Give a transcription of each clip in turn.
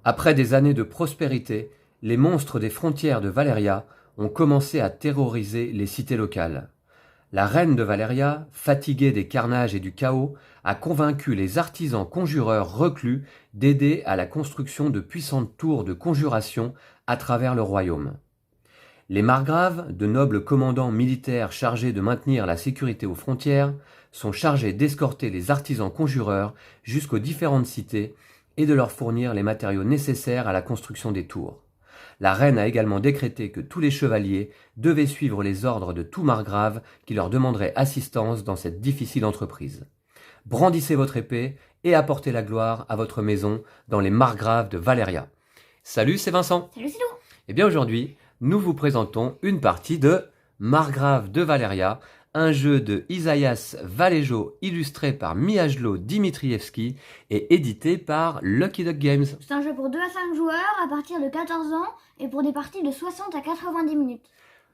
Après des années de prospérité, les monstres des frontières de Valéria ont commencé à terroriser les cités locales. La reine de Valéria, fatiguée des carnages et du chaos, a convaincu les artisans conjureurs reclus d'aider à la construction de puissantes tours de conjuration à travers le royaume. Les margraves, de nobles commandants militaires chargés de maintenir la sécurité aux frontières, sont chargés d'escorter les artisans conjureurs jusqu'aux différentes cités et de leur fournir les matériaux nécessaires à la construction des tours. La reine a également décrété que tous les chevaliers devaient suivre les ordres de tout margrave qui leur demanderait assistance dans cette difficile entreprise. Brandissez votre épée et apportez la gloire à votre maison dans les margraves de Valéria. Salut, c'est Vincent. Salut, c'est Lou. Eh bien aujourd'hui, nous vous présentons une partie de Margrave de Valéria, un jeu de Isaias Vallejo illustré par Mihailo Dimitrievski et édité par Lucky Duck Games. C'est un jeu pour 2 à 5 joueurs à partir de 14 ans et pour des parties de 60 à 90 minutes.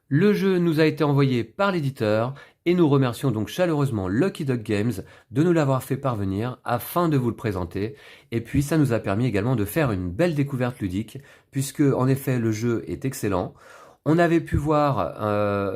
Le jeu nous a été envoyé par l'éditeur et nous remercions donc chaleureusement Lucky Duck Games de nous l'avoir fait parvenir afin de vous le présenter. Et puis ça nous a permis également de faire une belle découverte ludique puisque en effet le jeu est excellent. On avait pu voir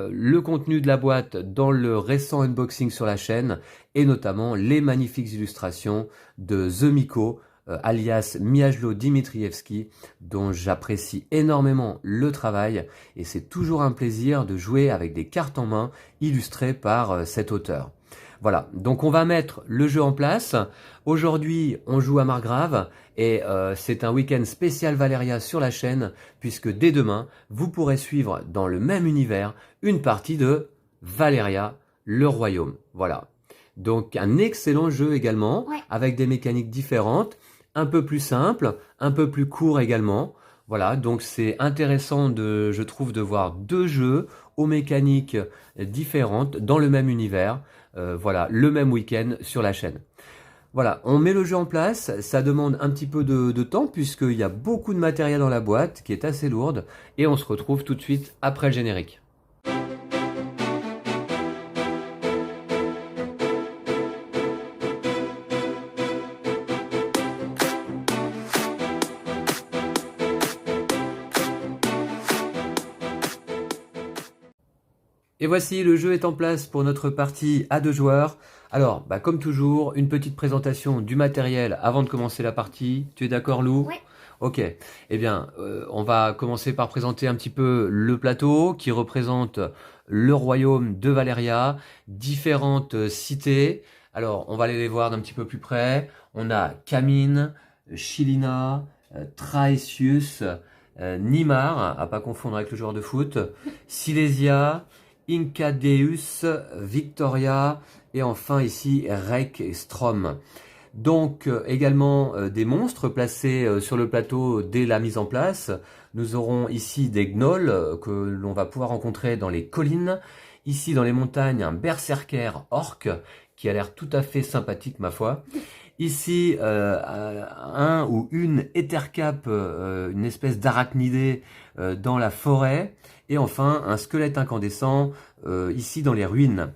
le contenu de la boîte dans le récent unboxing sur la chaîne et notamment les magnifiques illustrations de The Miko, alias Mihailo Dimitrievski, dont j'apprécie énormément le travail et c'est toujours un plaisir de jouer avec des cartes en main illustrées par cet auteur. Voilà, donc on va mettre le jeu en place. Aujourd'hui, on joue à Margrave et c'est un week-end spécial Valéria sur la chaîne puisque dès demain, vous pourrez suivre dans le même univers une partie de Valéria, le royaume. Voilà, donc un excellent jeu également avec des mécaniques différentes, un peu plus simple, un peu plus court également. Voilà, donc c'est intéressant je trouve de voir deux jeux aux mécaniques différentes dans le même univers. Voilà, le même week-end sur la chaîne. Voilà, on met le jeu en place, ça demande un petit peu de temps puisqu'il y a beaucoup de matériel dans la boîte qui est assez lourde et on se retrouve tout de suite après le générique. Et voici, le jeu est en place pour notre partie à 2 joueurs. Alors, comme toujours, une petite présentation du matériel avant de commencer la partie. Tu es d'accord, Lou? Oui. Ok. Eh bien, on va commencer par présenter un petit peu le plateau qui représente le royaume de Valéria, différentes cités. Alors, on va aller les voir d'un petit peu plus près. On a Camine, Chilina, Traesius, Nimar, à pas confondre avec le joueur de foot, Silesia, Incadeus, Victoria et enfin ici Rek et Strom. Donc également des monstres placés sur le plateau dès la mise en place. Nous aurons ici des gnolls que l'on va pouvoir rencontrer dans les collines. Ici dans les montagnes un berserker orc qui a l'air tout à fait sympathique ma foi. Ici un ou une Ettercap, une espèce d'arachnidé dans la forêt. Et enfin, un squelette incandescent ici dans les ruines.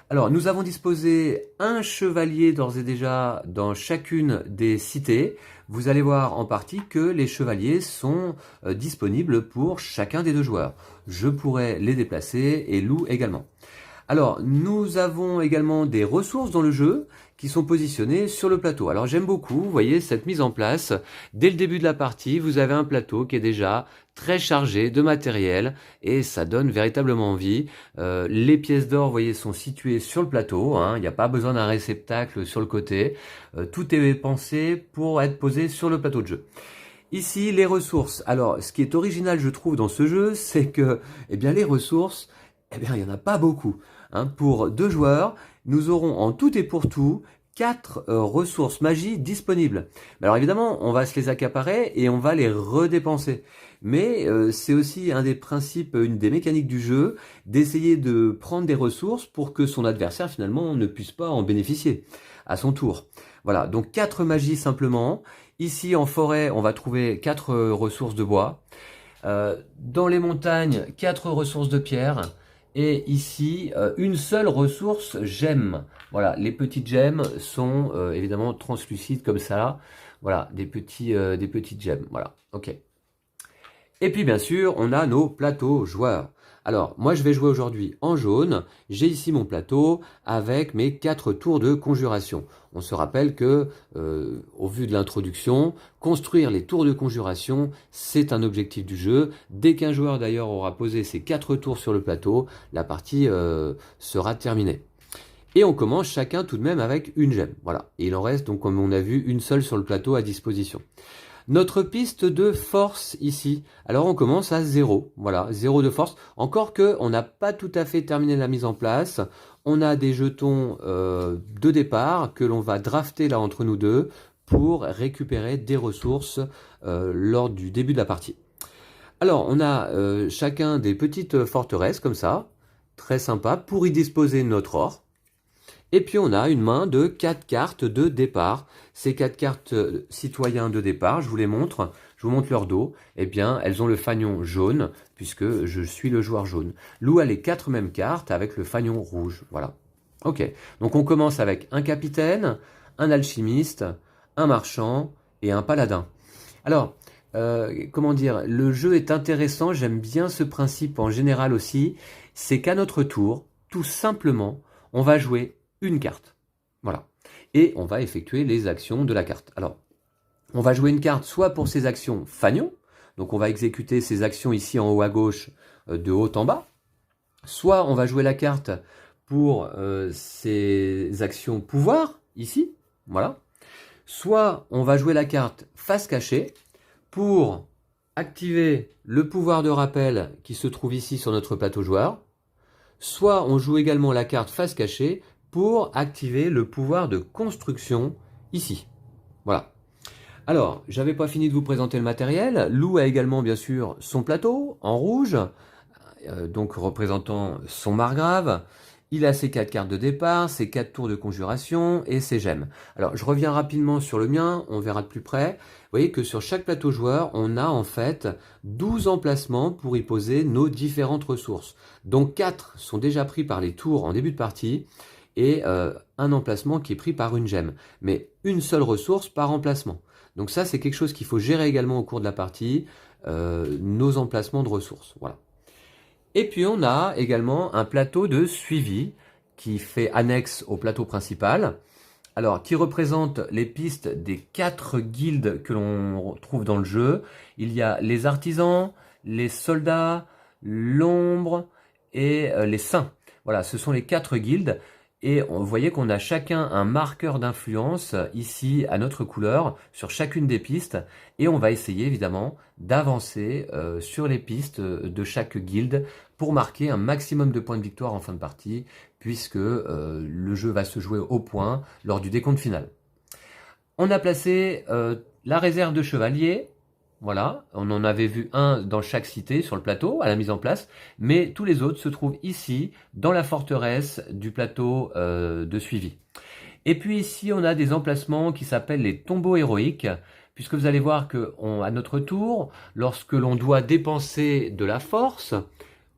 Alors, nous avons disposé un chevalier d'ores et déjà dans chacune des cités. Vous allez voir en partie que les chevaliers sont disponibles pour chacun des 2 joueurs. Je pourrais les déplacer et Lou également. Alors, nous avons également des ressources dans le jeu qui sont positionnées sur le plateau. Alors, j'aime beaucoup, vous voyez, cette mise en place. Dès le début de la partie, vous avez un plateau qui est déjà très chargé de matériel et ça donne véritablement envie. Les pièces d'or, vous voyez, sont situées sur le plateau. Il n'y a pas besoin d'un réceptacle sur le côté. Tout est pensé pour être posé sur le plateau de jeu. Ici, les ressources. Alors, ce qui est original, je trouve, dans ce jeu, c'est que, les ressources, il n'y en a pas beaucoup. Pour 2 joueurs, nous aurons en tout et pour tout 4 ressources magie disponibles. Alors évidemment, on va se les accaparer et on va les redépenser. Mais c'est aussi un des principes, une des mécaniques du jeu, d'essayer de prendre des ressources pour que son adversaire finalement ne puisse pas en bénéficier à son tour. Voilà, donc 4 magies simplement. Ici en forêt, on va trouver 4 ressources de bois. Dans les montagnes, 4 ressources de pierre. Et ici, une seule ressource gemme. Voilà, les petites gemmes sont évidemment translucides comme ça. Voilà, des petites gemmes. Voilà, ok. Et puis bien sûr, on a nos plateaux joueurs. Alors, moi je vais jouer aujourd'hui en jaune. J'ai ici mon plateau avec mes 4 tours de conjuration. On se rappelle que, au vu de l'introduction, construire les tours de conjuration, c'est un objectif du jeu. Dès qu'un joueur d'ailleurs aura posé ses 4 tours sur le plateau, la partie sera terminée. Et on commence chacun tout de même avec une gemme. Voilà. Et il en reste donc, comme on a vu, une seule sur le plateau à disposition. Notre piste de force ici, alors on commence à 0, voilà, 0 de force, encore que on n'a pas tout à fait terminé la mise en place, on a des jetons de départ que l'on va drafter là entre nous deux pour récupérer des ressources lors du début de la partie. Alors on a chacun des petites forteresses comme ça, très sympa, pour y disposer notre or. Et puis on a une main de 4 cartes de départ. Ces 4 cartes citoyens de départ, je vous les montre, je vous montre leur dos. Eh bien, elles ont le fanion jaune, puisque je suis le joueur jaune. Lou a les 4 mêmes cartes avec le fanion rouge. Voilà. Ok, donc on commence avec un capitaine, un alchimiste, un marchand et un paladin. Alors, comment dire, le jeu est intéressant, j'aime bien ce principe en général aussi. C'est qu'à notre tour, tout simplement, on va jouer une carte. Voilà. Et on va effectuer les actions de la carte. Alors, on va jouer une carte soit pour ses actions fanion, donc on va exécuter ces actions ici en haut à gauche, de haut en bas. Soit on va jouer la carte pour ses actions pouvoir, ici, voilà. Soit on va jouer la carte face cachée pour activer le pouvoir de rappel qui se trouve ici sur notre plateau joueur. Soit on joue également la carte face cachée pour activer le pouvoir de construction ici. Voilà. Alors, j'avais pas fini de vous présenter le matériel. Lou a également bien sûr son plateau en rouge, donc représentant son margrave. Il a ses 4 cartes de départ, ses 4 tours de conjuration et ses gemmes. Alors, je reviens rapidement sur le mien, on verra de plus près. Vous voyez que sur chaque plateau joueur, on a en fait 12 emplacements pour y poser nos différentes ressources. Donc 4 sont déjà pris par les tours en début de partie et un emplacement qui est pris par une gemme. Mais une seule ressource par emplacement. Donc ça, c'est quelque chose qu'il faut gérer également au cours de la partie, nos emplacements de ressources. Voilà. Et puis on a également un plateau de suivi qui fait annexe au plateau principal. Alors, qui représente les pistes des 4 guildes que l'on trouve dans le jeu. Il y a les artisans, les soldats, l'ombre et les saints. Voilà, ce sont les 4 guildes. Et vous voyez qu'on a chacun un marqueur d'influence ici à notre couleur sur chacune des pistes. Et on va essayer évidemment d'avancer sur les pistes de chaque guilde pour marquer un maximum de points de victoire en fin de partie, puisque le jeu va se jouer au point lors du décompte final. On a placé la réserve de chevaliers. Voilà, on en avait vu un dans chaque cité sur le plateau à la mise en place, mais tous les autres se trouvent ici dans la forteresse du plateau de suivi. Et puis ici, on a des emplacements qui s'appellent les tombeaux héroïques, puisque vous allez voir que à notre tour, lorsque l'on doit dépenser de la force,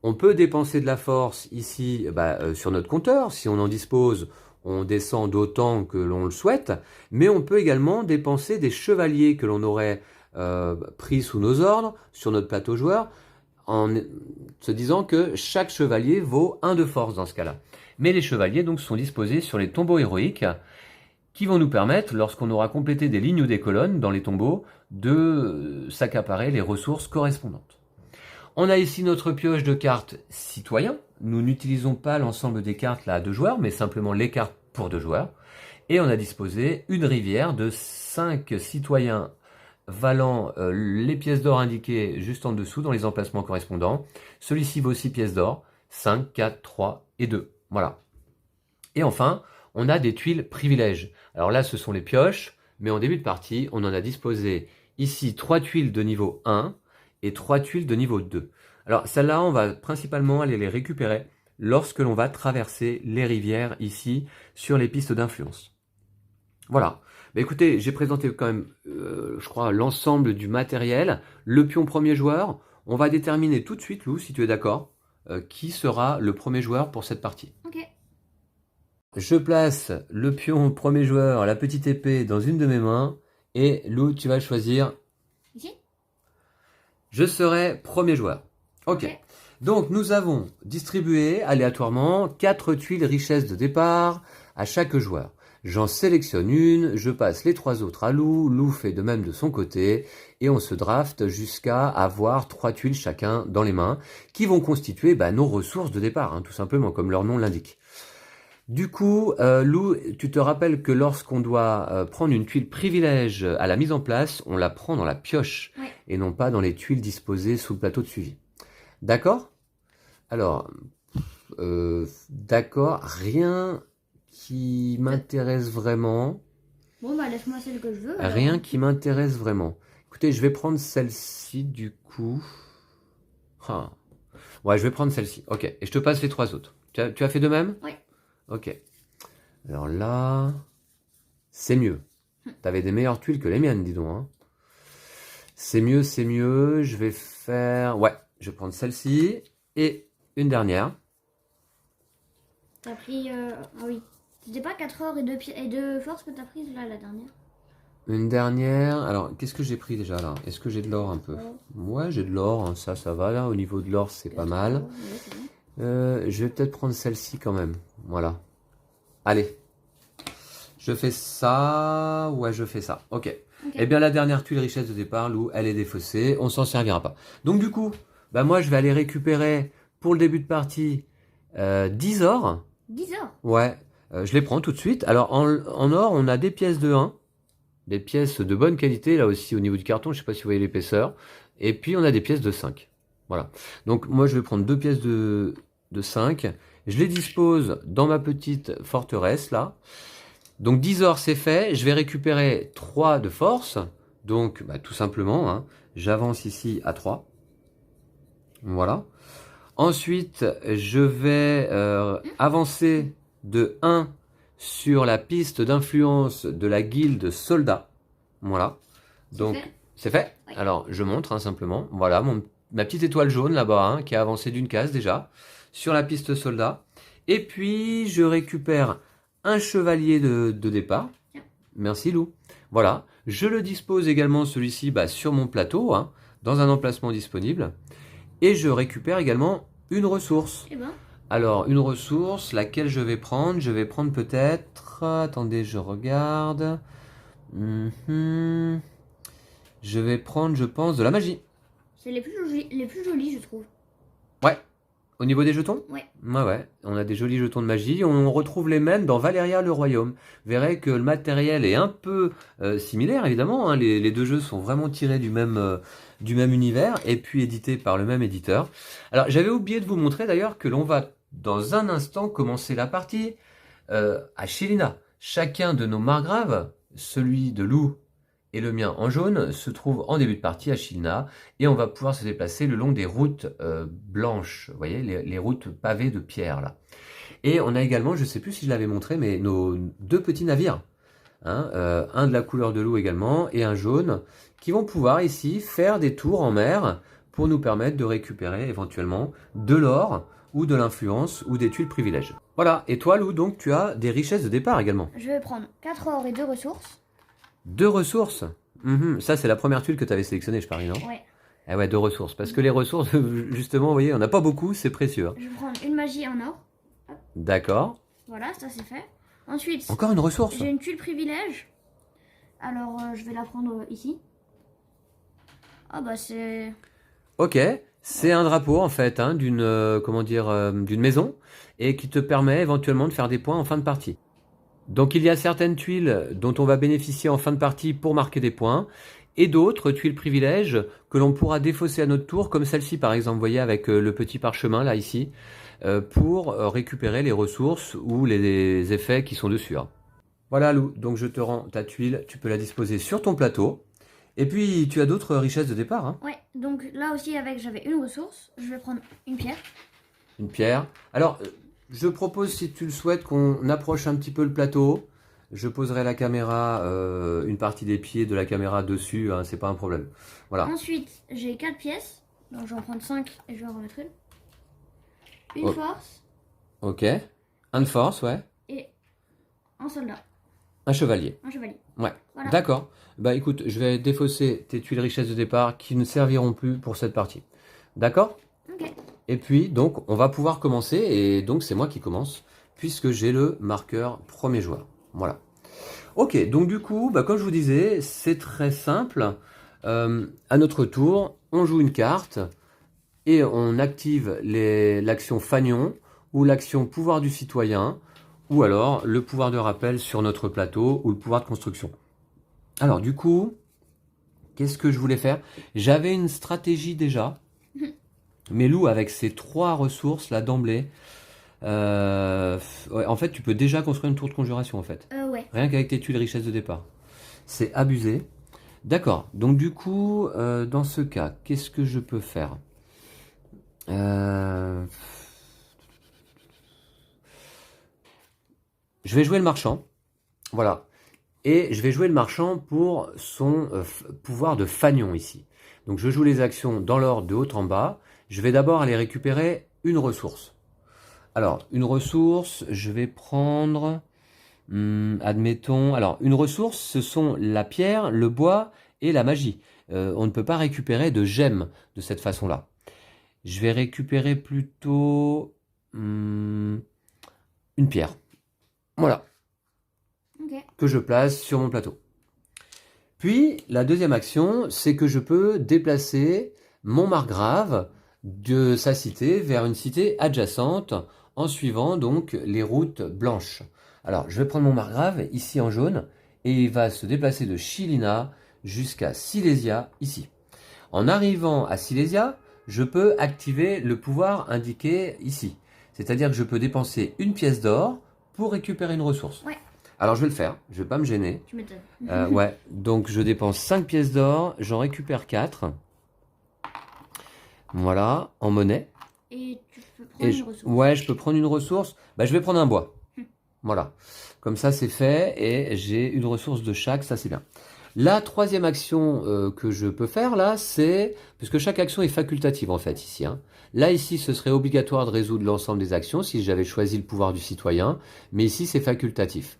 on peut dépenser de la force ici sur notre compteur, si on en dispose. On descend d'autant que l'on le souhaite, mais on peut également dépenser des chevaliers que l'on aurait pris sous nos ordres sur notre plateau joueur, en se disant que chaque chevalier vaut 1 de force dans ce cas-là. Mais les chevaliers donc sont disposés sur les tombeaux héroïques qui vont nous permettre, lorsqu'on aura complété des lignes ou des colonnes dans les tombeaux, de s'accaparer les ressources correspondantes. On a ici notre pioche de cartes citoyens. Nous n'utilisons pas l'ensemble des cartes là à 2 joueurs, mais simplement les cartes pour 2 joueurs. Et on a disposé une rivière de 5 citoyens valant les pièces d'or indiquées juste en dessous dans les emplacements correspondants. Celui-ci vaut 6 pièces d'or, 5, 4, 3 et 2. Voilà. Et enfin, on a des tuiles privilèges. Alors là, ce sont les pioches, mais en début de partie, on en a disposé ici 3 tuiles de niveau 1 et 3 tuiles de niveau 2. Alors celles-là, on va principalement aller les récupérer lorsque l'on va traverser les rivières ici sur les pistes d'influence. Voilà. Bah écoutez, j'ai présenté quand même, je crois, l'ensemble du matériel. Le pion premier joueur, on va déterminer tout de suite, Lou, si tu es d'accord, qui sera le premier joueur pour cette partie. Ok. Je place le pion premier joueur, la petite épée, dans une de mes mains, Et Lou, tu vas choisir. Ici. Je serai premier joueur. Ok. Ok. Donc nous avons distribué aléatoirement 4 tuiles richesse de départ à chaque joueur. J'en sélectionne une, je passe les 3 autres à Lou, Lou fait de même de son côté, et on se draft jusqu'à avoir 3 tuiles chacun dans les mains, qui vont constituer nos ressources de départ, hein, tout simplement, comme leur nom l'indique. Du coup, Lou, tu te rappelles que lorsqu'on doit prendre une tuile privilège à la mise en place, on la prend dans la pioche, Ouais. et non pas dans les tuiles disposées sous le plateau de suivi. D'accord ? Alors, d'accord, rien qui m'intéresse vraiment. Bon, bah laisse-moi celle que je veux. alors. Rien qui m'intéresse vraiment. Écoutez, je vais prendre celle-ci du coup. Ah. Ouais, je vais prendre celle-ci. Ok, et je te passe les 3 autres. Tu as fait de même? Oui. Ok. Alors là, c'est mieux. T'avais des meilleures tuiles que les miennes, dis donc. Hein. C'est mieux, c'est mieux. Je vais faire... Ouais, je vais prendre celle-ci. Et une dernière. T'as pris. Ah oui. C'était pas 4 or et 2 forces que t'as prise là, la dernière? Une dernière. Alors, qu'est-ce que j'ai pris déjà là? Est-ce que j'ai de l'or un peu? Ouais, j'ai de l'or. Hein, ça va là. Au niveau de l'or, c'est pas mal. Ouais, c'est bon. Je vais peut-être prendre celle-ci quand même. Voilà. Allez. Je fais ça. Ouais, je fais ça. Ok. Eh bien, la dernière tuile richesse de départ, Lou, elle est défaussée. On s'en servira pas. Donc, du coup, moi, je vais aller récupérer pour le début de partie 10 or. 10 or. Ouais. Je les prends tout de suite. Alors, en or, on a des pièces de 1. Des pièces de bonne qualité, là aussi, au niveau du carton. Je sais pas si vous voyez l'épaisseur. Et puis, on a des pièces de 5. Voilà. Donc, moi, je vais prendre 2 pièces de 5. Je les dispose dans ma petite forteresse, là. Donc 10 or c'est fait, je vais récupérer 3 de force, donc tout simplement, hein, j'avance ici à 3, voilà. Ensuite, je vais avancer de 1 sur la piste d'influence de la guilde soldat, voilà. Donc c'est fait. Oui. Alors je montre hein, simplement, voilà ma petite étoile jaune là-bas, hein, qui a avancé d'une case déjà, sur la piste soldat. Et puis je récupère un chevalier de départ. Merci Lou. Voilà. Je le dispose également celui-ci sur mon plateau, hein, dans un emplacement disponible. Et je récupère également une ressource. Eh ben. Alors une ressource, laquelle je vais prendre? Je vais prendre peut-être... Attendez, je regarde. Je vais prendre, je pense, de la magie. C'est les plus jolies, je trouve. Ouais. Au niveau des jetons? Ouais. Ouais. On a des jolis jetons de magie. On retrouve les mêmes dans Valeria le Royaume. Vous verrez que le matériel est un peu similaire, évidemment. Hein. Les 2 jeux sont vraiment tirés du même univers et puis édités par le même éditeur. Alors, j'avais oublié de vous montrer d'ailleurs que l'on va, dans un instant, commencer la partie à Chilina. Chacun de nos margraves, celui de Lou et le mien en jaune, se trouve en début de partie à Chilna, et on va pouvoir se déplacer le long des routes blanches, vous voyez, les routes pavées de pierre là. Et on a également, je ne sais plus si je l'avais montré, mais nos 2 petits navires, hein, un de la couleur de l'eau également, et un jaune, qui vont pouvoir ici faire des tours en mer, pour nous permettre de récupérer éventuellement de l'or, ou de l'influence, ou des tuiles privilèges. Voilà, et toi Lou, donc tu as des richesses de départ également. Je vais prendre 4 or et 2 ressources. 2 ressources. Ça, c'est la première tuile que tu avais sélectionnée, je parie, non? Ouais. Ah ouais, 2 ressources. Parce que les ressources, justement, vous voyez, on n'a pas beaucoup, c'est précieux. Hein. Je vais prendre une magie en or. D'accord. Voilà, ça c'est fait. Ensuite, Encore une ressource? j'ai une tuile privilège. Alors, je vais la prendre ici. Ah bah c'est... Ok, c'est un drapeau, en fait, hein, d'une maison, et qui te permet éventuellement de faire des points en fin de partie. Donc il y a certaines tuiles dont on va bénéficier en fin de partie pour marquer des points, et d'autres tuiles privilèges que l'on pourra défausser à notre tour, comme celle-ci par exemple, vous voyez, avec le petit parchemin là ici, pour récupérer les ressources ou les effets qui sont dessus. Hein. Voilà Lou, donc je te rends ta tuile, tu peux la disposer sur ton plateau, et puis tu as d'autres richesses de départ. Hein. Ouais, donc là aussi j'avais une ressource, je vais prendre une pierre. Une pierre. Alors... je propose, si tu le souhaites, qu'on approche un petit peu le plateau. Je poserai la caméra, une partie des pieds de la caméra dessus, hein, c'est pas un problème. Voilà. Ensuite, j'ai 4 pièces, donc je vais en prendre 5 et je vais en remettre une. Une force Ok. Un de force, ouais. et un soldat. Un chevalier. Un chevalier. Ouais. Voilà. D'accord. Bah écoute, je vais défausser tes tuiles richesse de départ qui ne serviront plus pour cette partie. D'accord? Ok. Et puis, donc, on va pouvoir commencer. Et donc, c'est moi qui commence, puisque j'ai le marqueur premier joueur. Voilà. Ok, donc du coup, bah, comme je vous disais, c'est très simple. À notre tour, on joue une carte et on active l'action Fagnon ou l'action pouvoir du citoyen ou alors le pouvoir de rappel sur notre plateau ou le pouvoir de construction. Alors du coup, qu'est-ce que je voulais faire? J'avais une stratégie déjà, mais Lou, avec ces 3 ressources là d'emblée, ouais, en fait, tu peux déjà construire une tour de conjuration en fait. Ouais. Rien qu'avec tes tuiles richesse de départ. C'est abusé. D'accord. Donc du coup, dans ce cas, qu'est-ce que je peux faire? Je vais jouer le marchand. Voilà. Et je vais jouer le marchand pour son pouvoir de fanion ici. Donc je joue les actions dans l'ordre de haut en bas. Je vais d'abord aller récupérer une ressource. Alors, une ressource, je vais prendre... admettons... Alors, une ressource, ce sont la pierre, le bois et la magie. On ne peut pas récupérer de gemmes de cette façon-là. Je vais récupérer plutôt... une pierre. Voilà. Ok. Que je place sur mon plateau. Puis, la deuxième action, c'est que je peux déplacer mon margrave de sa cité vers une cité adjacente en suivant donc les routes blanches. Alors, je vais prendre mon margrave ici en jaune et il va se déplacer de Chilina jusqu'à Silésia ici. En arrivant à Silésia, je peux activer le pouvoir indiqué ici. C'est-à-dire que je peux dépenser une pièce d'or pour récupérer une ressource. Ouais. Alors je vais le faire, je vais pas me gêner. Tu m'étonnes. Ouais, donc je dépense 5 pièces d'or, j'en récupère 4. Voilà, en monnaie. Et tu peux prendre une ressource. Ouais, je peux prendre une ressource. Bah, je vais prendre un bois. Voilà. Comme ça, c'est fait et j'ai une ressource de chaque, ça c'est bien. La troisième action que je peux faire là, c'est... Puisque chaque action est facultative en fait ici. Hein. Là, ici, ce serait obligatoire de résoudre l'ensemble des actions si j'avais choisi le pouvoir du citoyen. Mais ici, c'est facultatif.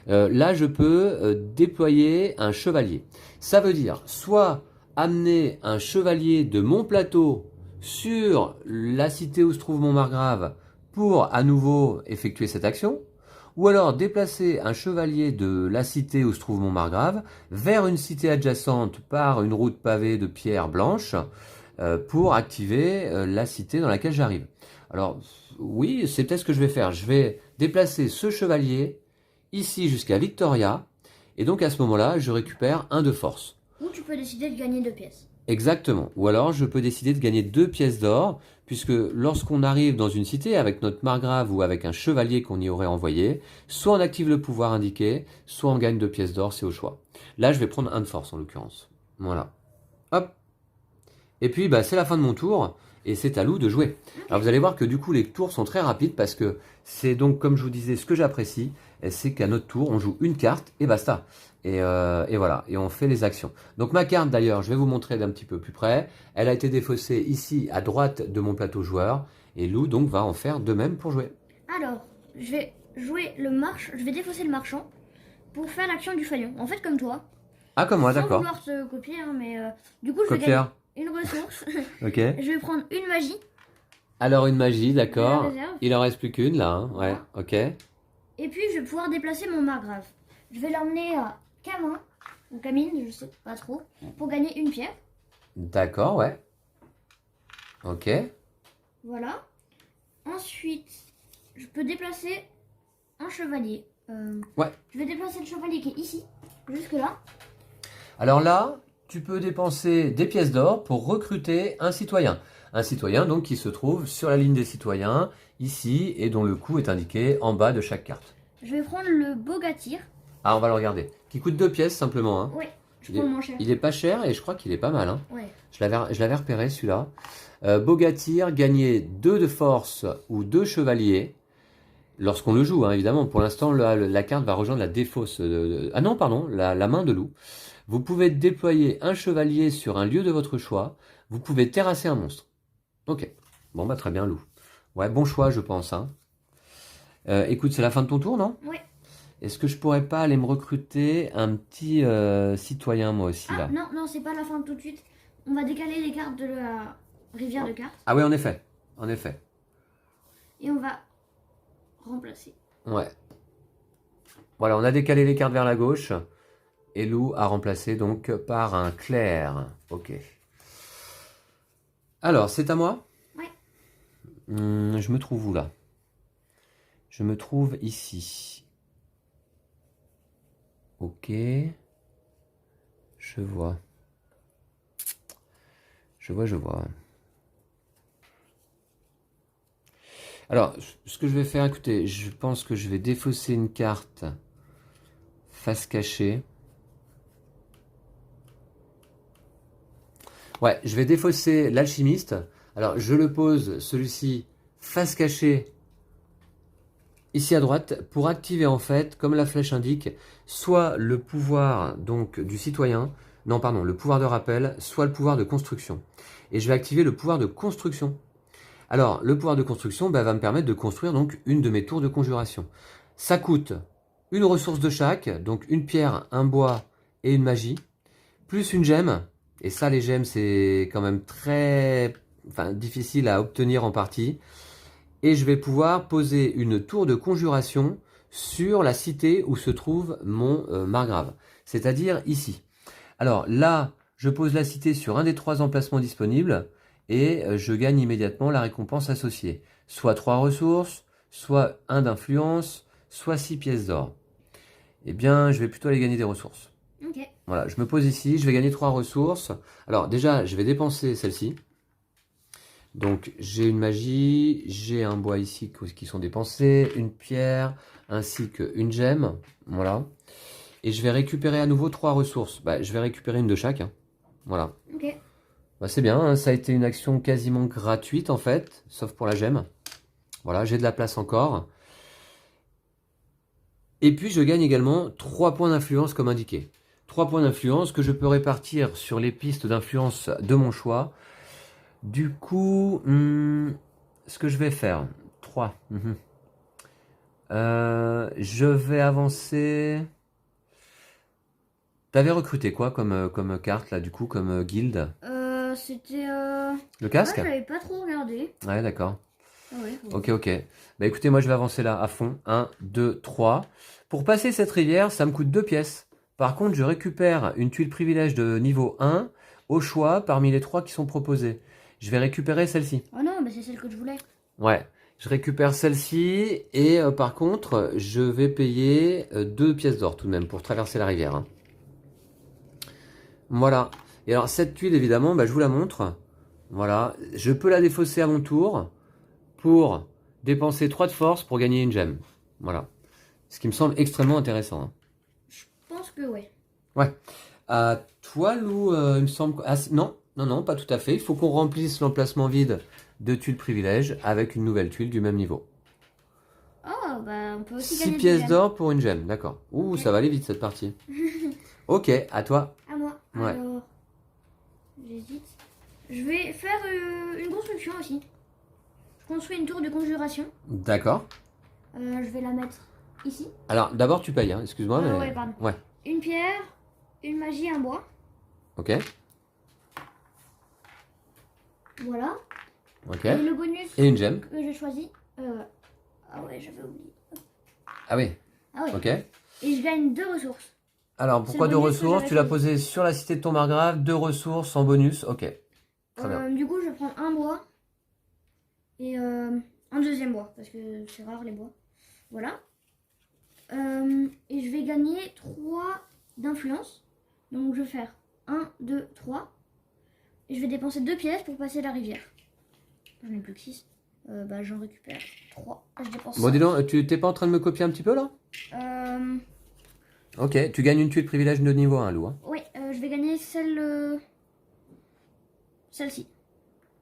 Là, je peux déployer un chevalier. Ça veut dire soit amener un chevalier de mon plateau sur la cité où se trouve mon margrave pour à nouveau effectuer cette action, ou alors déplacer un chevalier de la cité où se trouve mon margrave vers une cité adjacente par une route pavée de pierres blanches pour activer la cité dans laquelle j'arrive. Alors oui, c'est peut-être ce que je vais faire. Je vais déplacer ce chevalier ici jusqu'à Victoria, et donc à ce moment-là, je récupère un de force. Ou tu peux décider de gagner 2 pièces. Exactement. Ou alors, je peux décider de gagner 2 pièces d'or, puisque lorsqu'on arrive dans une cité avec notre margrave ou avec un chevalier qu'on y aurait envoyé, soit on active le pouvoir indiqué, soit on gagne 2 pièces d'or, c'est au choix. Là, je vais prendre un de force en l'occurrence. Voilà. Hop. Et puis, bah, c'est la fin de mon tour. Et c'est à Lou de jouer. Alors vous allez voir que du coup les tours sont très rapides parce que c'est donc comme je vous disais ce que j'apprécie, c'est qu'à notre tour on joue une carte et basta. Et voilà, et on fait les actions. Donc ma carte d'ailleurs, je vais vous montrer d'un petit peu plus près. Elle a été défaussée ici à droite de mon plateau joueur. Et Lou donc va en faire de même pour jouer. Alors, je vais jouer je vais défausser le marchand pour faire l'action du falion. En fait comme toi. Ah comme moi, Sans d'accord. vouloir te copier, hein, mais du coup je vais gagner Copieur. une ressource. Ok. Je vais prendre une magie. Alors une magie, La d'accord. réserve. Il en reste plus qu'une là, hein. Ouais, Voilà. ok. Et puis je vais pouvoir déplacer mon margrave. Je vais l'emmener à Camin, ou Camine, je sais pas trop, pour gagner une pierre. D'accord, ouais. Ok. Voilà. Ensuite, je peux déplacer un chevalier. Ouais. Je vais déplacer le chevalier qui est ici, jusque là. Alors là, tu peux dépenser des pièces d'or pour recruter un citoyen. Un citoyen donc qui se trouve sur la ligne des citoyens, ici, et dont le coût est indiqué en bas de chaque carte. Je vais prendre le Bogatir. Ah, on va le regarder. Qui coûte 2 pièces simplement. Hein. Ouais, je prends le moins cher. Il est pas cher et je crois qu'il est pas mal. Hein. Ouais. Je l'avais repéré celui-là. Bogatir, gagner 2 de force ou 2 chevaliers. Lorsqu'on le joue, hein, évidemment. Pour l'instant, la carte va rejoindre la défausse. Ah non, pardon, la main de loup. Vous pouvez déployer un chevalier sur un lieu de votre choix. Vous pouvez terrasser un monstre. Ok. Bon, bah très bien, loup. Ouais, bon choix, je pense. Hein. Écoute, c'est la fin de ton tour, non? Ouais. Est-ce que je pourrais pas aller me recruter un petit citoyen moi aussi Ah là? non, non, c'est pas la fin tout de suite. On va décaler les cartes de la rivière de cartes. Ah oui, en effet. En effet. Et on va remplacer. Ouais. Voilà, on a décalé les cartes vers la gauche. Et Lou a remplacé donc par un clair. Ok. Alors, c'est à moi? Ouais. Je me trouve où là? Je me trouve ici. Ok. Je vois. Je vois. Alors, ce que je vais faire, écoutez, je pense que je vais défausser une carte face cachée. Ouais, je vais défausser l'alchimiste. Alors, je le pose, celui-ci, face cachée, ici à droite, pour activer en fait, comme la flèche indique, soit le pouvoir donc du citoyen, non pardon, le pouvoir de rappel, soit le pouvoir de construction. Et je vais activer le pouvoir de construction. Alors, le pouvoir de construction va me permettre de construire donc une de mes tours de conjuration. Ça coûte une ressource de chaque, donc une pierre, un bois et une magie, plus une gemme. Et ça, les gemmes, c'est quand même très difficile à obtenir en partie. Et je vais pouvoir poser une tour de conjuration sur la cité où se trouve mon margrave, c'est-à-dire ici. Alors là, je pose la cité sur un des 3 emplacements disponibles et je gagne immédiatement la récompense associée. Soit 3 ressources, soit 1 d'influence, soit 6 pièces d'or. Eh bien, je vais plutôt aller gagner des ressources. Ok. Voilà, je me pose ici, je vais gagner 3 ressources. Alors déjà, je vais dépenser celle-ci. Donc j'ai une magie, j'ai un bois ici qui sont dépensés, une pierre, ainsi qu'une gemme. Voilà. Et je vais récupérer à nouveau 3 ressources. Je vais récupérer une de chaque. Hein. Voilà. Ok. C'est bien, hein, ça a été une action quasiment gratuite en fait, sauf pour la gemme. Voilà, j'ai de la place encore. Et puis je gagne également 3 points d'influence comme indiqué. 3 points d'influence que je peux répartir sur les pistes d'influence de mon choix. Du coup, ce que je vais faire, 3. Je vais avancer. T'avais recruté quoi comme carte là, du coup, comme guilde? C'était. Le casque? Ouais, j'avais pas trop regardé. Ouais, d'accord. Ah ouais. Ok, ok. Écoutez, moi je vais avancer là à fond. 1, 2, 3. Pour passer cette rivière, ça me coûte 2 pièces. Par contre, je récupère une tuile privilège de niveau 1 au choix parmi les 3 qui sont proposées. Je vais récupérer celle-ci. Oh non, c'est celle que je voulais. Ouais, je récupère celle-ci et par contre, je vais payer 2 pièces d'or tout de même pour traverser la rivière. Hein. Voilà. Et alors cette tuile, évidemment, je vous la montre. Voilà, je peux la défausser à mon tour pour dépenser 3 de force pour gagner une gemme. Voilà. Ce qui me semble extrêmement intéressant. Hein. Je pense que ouais. Ouais. À toi, Lou, il me semble... Ah, non, non, non, pas tout à fait. Il faut qu'on remplisse l'emplacement vide de tuiles privilèges avec une nouvelle tuile du même niveau. Oh, on peut aussi 6 gagner pièces des gemmes. d'or pour une gemme, d'accord. Ouh, Ok. ça va aller vite cette partie. Ok, à toi. À moi. Ouais. Alors, j'hésite. Je vais faire une construction aussi. Je construis une tour de conjuration. D'accord. Je vais la mettre ici. Alors, d'abord, tu payes, hein. Excuse-moi, mais... Ouais, pardon. Ouais, Une pierre, une magie, un bois. ok. Voilà. Ok. Et le bonus Et une gemme. que j'ai choisi. Ah ouais, j'avais oublié. Ah oui, Ah ouais. ok. Et je gagne 2 ressources. Alors, pourquoi le 2 bonus que ressources? j'avais Tu l'as choisi. posé sur la cité de ton margrave, 2 ressources en bonus, ok. Très bien. Du coup, je prends un bois et un deuxième bois parce que c'est rare les bois. Voilà. Et je vais gagner 3 d'influence. Donc, je vais faire 1, 2, 3. Et je vais dépenser 2 pièces pour passer la rivière. J'en ai plus que 6. J'en récupère 3. Je dépense Bon, dis donc, tu t'es pas en train de me copier un petit peu là? Ok, tu gagnes une tuile privilège de niveau 1, Lou. Hein. Oui, je vais gagner celle-ci.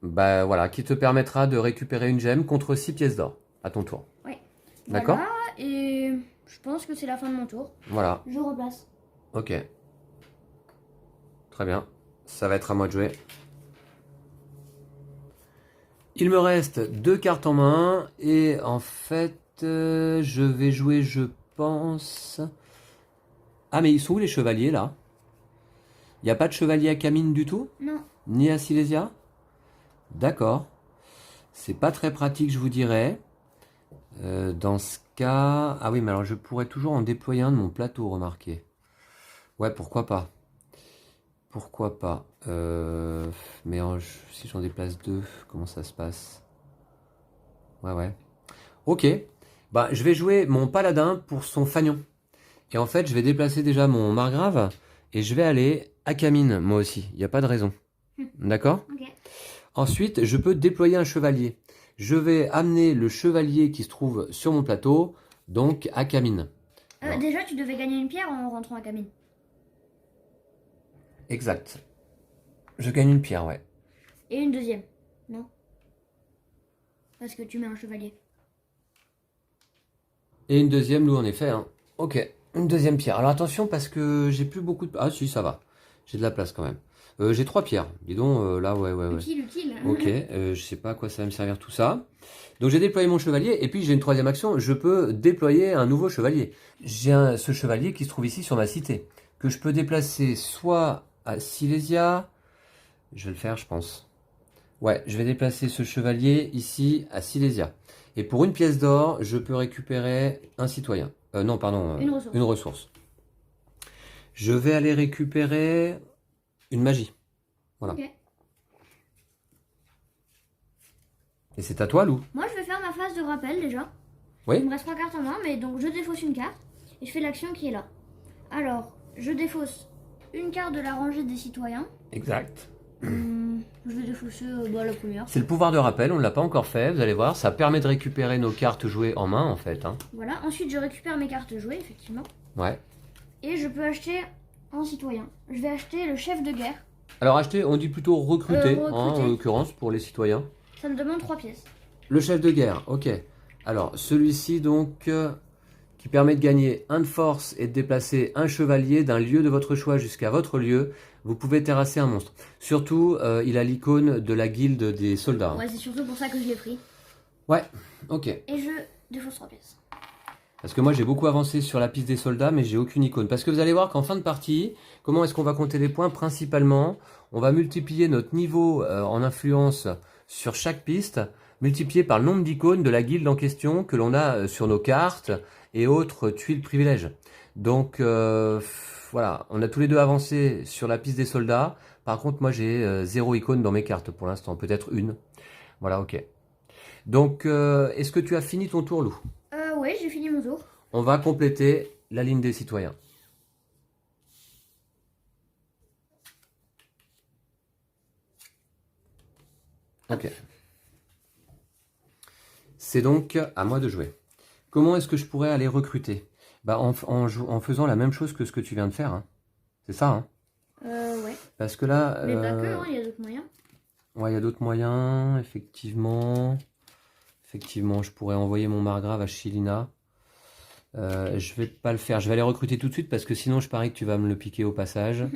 Voilà, qui te permettra de récupérer une gemme contre 6 pièces d'or à ton tour. Oui. D'accord. Voilà, et je pense que c'est la fin de mon tour. Voilà, Je replace. ok. Très bien, ça va être à moi de jouer. Il me reste 2 cartes en main et en fait, je vais jouer, je pense... Ah, mais ils sont où les chevaliers, là? Il n'y a pas de chevalier à Camine du tout? Non. Ni à Silésia? D'accord. C'est pas très pratique, je vous dirais. Dans ce cas... Ah oui, mais alors je pourrais toujours en déployer un de mon plateau, remarquez. Ouais, pourquoi pas. Pourquoi pas. Mais si j'en déplace deux, comment ça se passe? Ouais. Ok. Bah, je vais jouer mon paladin pour son fanion. Et en fait, je vais déplacer déjà mon margrave et je vais aller à Camine, moi aussi. Il n'y a pas de raison. D'accord? Ok. Ensuite, je peux déployer un chevalier. Je vais amener le chevalier qui se trouve sur mon plateau, donc à Camine. Alors, déjà, tu devais gagner une pierre en rentrant à Camine. exact. Je gagne une pierre, ouais. Et une deuxième. Non. Parce que tu mets un chevalier. Et une deuxième, loup, en effet. Hein. Ok, une deuxième pierre. Alors attention, parce que j'ai plus beaucoup de... Ah si, ça va. J'ai de la place quand même. J'ai 3 pierres. Dis donc, là, ouais. Utile. Ok, je sais pas à quoi ça va me servir tout ça. Donc j'ai déployé mon chevalier, et puis j'ai une troisième action. Je peux déployer un nouveau chevalier. J'ai ce chevalier qui se trouve ici sur ma cité, que je peux déplacer soit à Silésia... Je vais le faire, je pense. Ouais, je vais déplacer ce chevalier ici à Silésia. Et pour une pièce d'or, je peux récupérer un citoyen. Non, pardon, une ressource. Je vais aller récupérer une magie. Voilà. Ok. Et c'est à toi, Lou. Moi, je vais faire ma phase de rappel déjà. Oui. Il me reste 3 cartes en main, mais donc je défausse une carte et je fais l'action qui est là. Alors, je défausse une carte de la rangée des citoyens. Exact. Je vais défausser la première. C'est le pouvoir de rappel, on ne l'a pas encore fait, vous allez voir. Ça permet de récupérer nos cartes jouées en main, en fait. Hein. Voilà, ensuite je récupère mes cartes jouées, effectivement. Ouais. Et je peux acheter un citoyen. Je vais acheter le chef de guerre. Alors acheter, on dit plutôt recruter, Recruter. en l'occurrence, pour les citoyens. Ça me demande 3 pièces. Le chef de guerre, ok. Alors, celui-ci, donc, qui permet de gagner 1 de force et de déplacer un chevalier d'un lieu de votre choix jusqu'à votre lieu. Vous pouvez terrasser un monstre. Surtout, il a l'icône de la guilde des soldats. Ouais, c'est surtout pour ça que je l'ai pris. Ouais, ok. Et je défausse 3 pièces. Parce que moi, j'ai beaucoup avancé sur la piste des soldats, mais j'ai aucune icône. Parce que vous allez voir qu'en fin de partie, comment est-ce qu'on va compter les points? Principalement, on va multiplier notre niveau en influence sur chaque piste, multiplié par le nombre d'icônes de la guilde en question que l'on a sur nos cartes et autres tuiles privilèges. Donc, voilà, on a tous les deux avancé sur la piste des soldats. Par contre, moi, j'ai 0 icône dans mes cartes pour l'instant, peut-être une. Voilà, ok. Donc, est-ce que tu as fini ton tour, Lou? Oui, j'ai fini mon tour. On va compléter la ligne des citoyens. Ok. C'est donc à moi de jouer. Comment est-ce que je pourrais aller recruter? Bah, en faisant la même chose que ce que tu viens de faire. Hein. C'est ça, hein? Ouais. Parce que là... Mais pas que, hein, il y a d'autres moyens. Ouais, il y a d'autres moyens, effectivement. Effectivement, je pourrais envoyer mon margrave à Chilina. Je vais pas le faire. Je vais aller recruter tout de suite parce que sinon je parie que tu vas me le piquer au passage.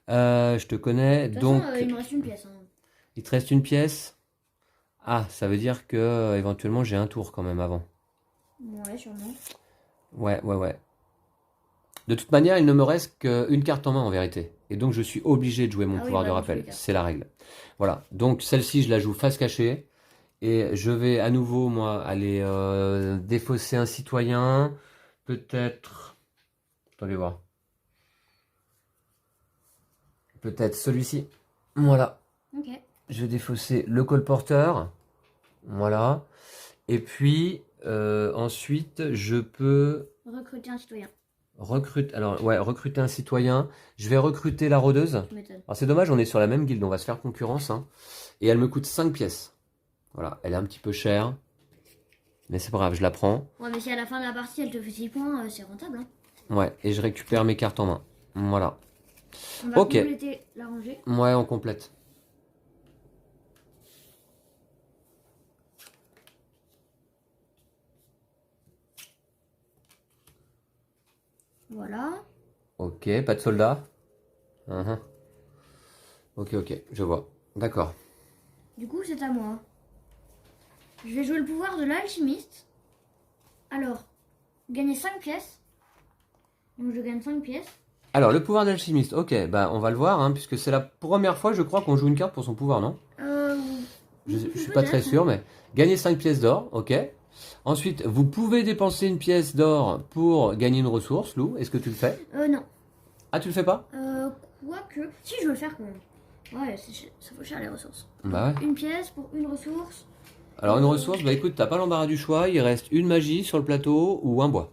Je te connais. De toute Donc, façon, il me reste une pièce. Hein. il te reste une pièce. Ah, ça veut dire que éventuellement j'ai un tour quand même avant. Ouais, sûrement. Ouais. De toute manière, il ne me reste qu'une carte en main en vérité. Et donc je suis obligé de jouer mon pouvoir de rappel. C'est la règle. Voilà. Donc celle-ci, je la joue face cachée. Et je vais à nouveau, moi, aller défausser un citoyen. Peut-être... Attendez voir. Peut-être celui-ci. Voilà. Ok. Je vais défausser le colporteur. Voilà. Et puis, ensuite, je peux... Recruter un citoyen. recruter un citoyen. Je vais recruter la rôdeuse. Tu m'étonnes. Alors c'est dommage, on est sur la même guilde, on va se faire concurrence. Hein. Et elle me coûte 5 pièces. Voilà, elle est un petit peu chère. Mais c'est pas grave, je la prends. Ouais, mais si à la fin de la partie elle te fait 6 points, c'est rentable. Hein. Ouais, et je récupère mes cartes en main. Voilà. On va compléter la rangée. Ouais, on complète. Voilà. Ok, pas de soldats. Ok, je vois. D'accord. Du coup, c'est à moi. Je vais jouer le pouvoir de l'alchimiste. Alors, gagner 5 pièces. Donc je gagne 5 pièces. Alors, le pouvoir d'alchimiste, ok, bah on va le voir, hein, puisque c'est la première fois, je crois, qu'on joue une carte pour son pouvoir, non? Je suis pas très sûr, mais gagner 5 pièces d'or, ok. Ensuite, vous pouvez dépenser une pièce d'or pour gagner une ressource, Lou. Est-ce que tu le fais? Non. Ah, tu le fais pas? Quoique. Si, je veux le faire quand même. Ouais, ça vaut cher les ressources. Bah ouais. Une pièce pour une ressource. Alors, une ressource, bah écoute, t'as pas l'embarras du choix, il reste une magie sur le plateau ou un bois.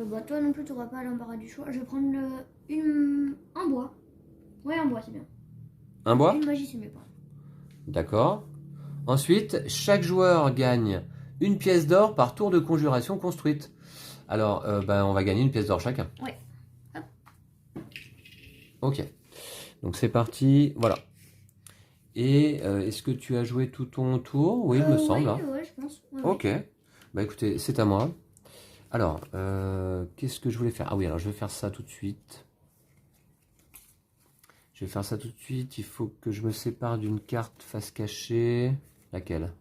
Bah toi non plus, t'auras pas l'embarras du choix. Je vais prendre un bois. Ouais, un bois, c'est bien. Un bois? Une magie, c'est mieux pas. D'accord. Ensuite, chaque joueur gagne une pièce d'or par tour de conjuration construite. Alors, bah, on va gagner une pièce d'or chacun. Ouais. Hop. Ok. Donc c'est parti, voilà. Et est-ce que tu as joué tout ton tour? Oui, il me semble. Hein. Ouais, je pense. Ouais, Ok. Bah écoutez, c'est à moi. Alors, qu'est-ce que je voulais faire? Ah oui, alors je vais faire ça tout de suite. Je vais faire ça tout de suite. Il faut que je me sépare d'une carte face cachée. Laquelle?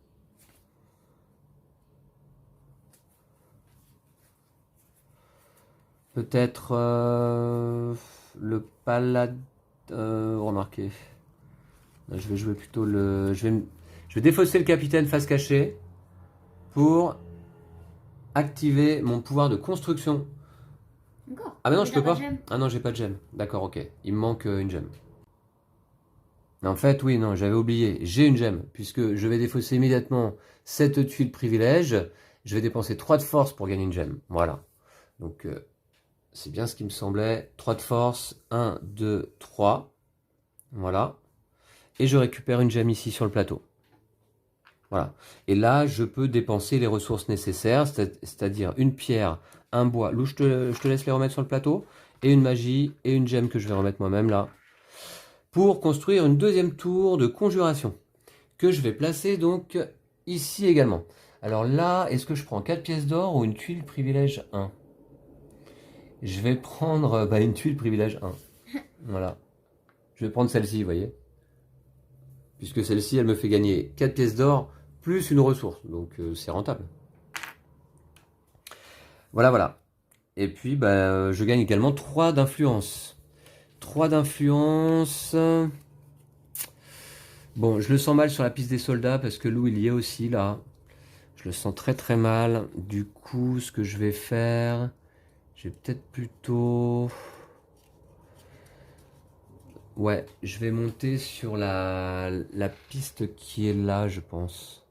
Peut-être le palade. Remarquez. Je vais jouer plutôt le. Je vais défausser le capitaine face cachée pour activer mon pouvoir de construction. Encore. Ah mais non, je peux pas. Gemme. Ah non, j'ai pas de gemme. D'accord, ok. Il me manque une gemme. En fait, oui, non, j'avais oublié. J'ai une gemme, puisque je vais défausser immédiatement cette tuile privilège. Je vais dépenser 3 de force pour gagner une gemme. Voilà. Donc, c'est bien ce qui me semblait. 3 de force. 1, 2, 3. Voilà. Et je récupère une gemme ici sur le plateau. Voilà. Et là, je peux dépenser les ressources nécessaires, c'est-à-dire une pierre, un bois. Lou, je te laisse les remettre sur le plateau. Et une magie et une gemme que je vais remettre moi-même là. Pour construire une deuxième tour de conjuration. Que je vais placer donc ici également. Alors là, est-ce que je prends 4 pièces d'or ou une tuile privilège 1? Je vais prendre une tuile privilège 1. Voilà. Je vais prendre celle-ci, vous voyez. Puisque celle-ci, elle me fait gagner 4 pièces d'or plus une ressource. Donc c'est rentable. Voilà, voilà. Et puis, je gagne également 3 d'influence. 3 d'influence. Bon, je le sens mal sur la piste des soldats parce que Lou, il y est aussi là. Je le sens très très mal. Du coup, ce que je vais faire, je vais peut-être plutôt... Ouais, je vais monter sur la piste qui est là, je pense.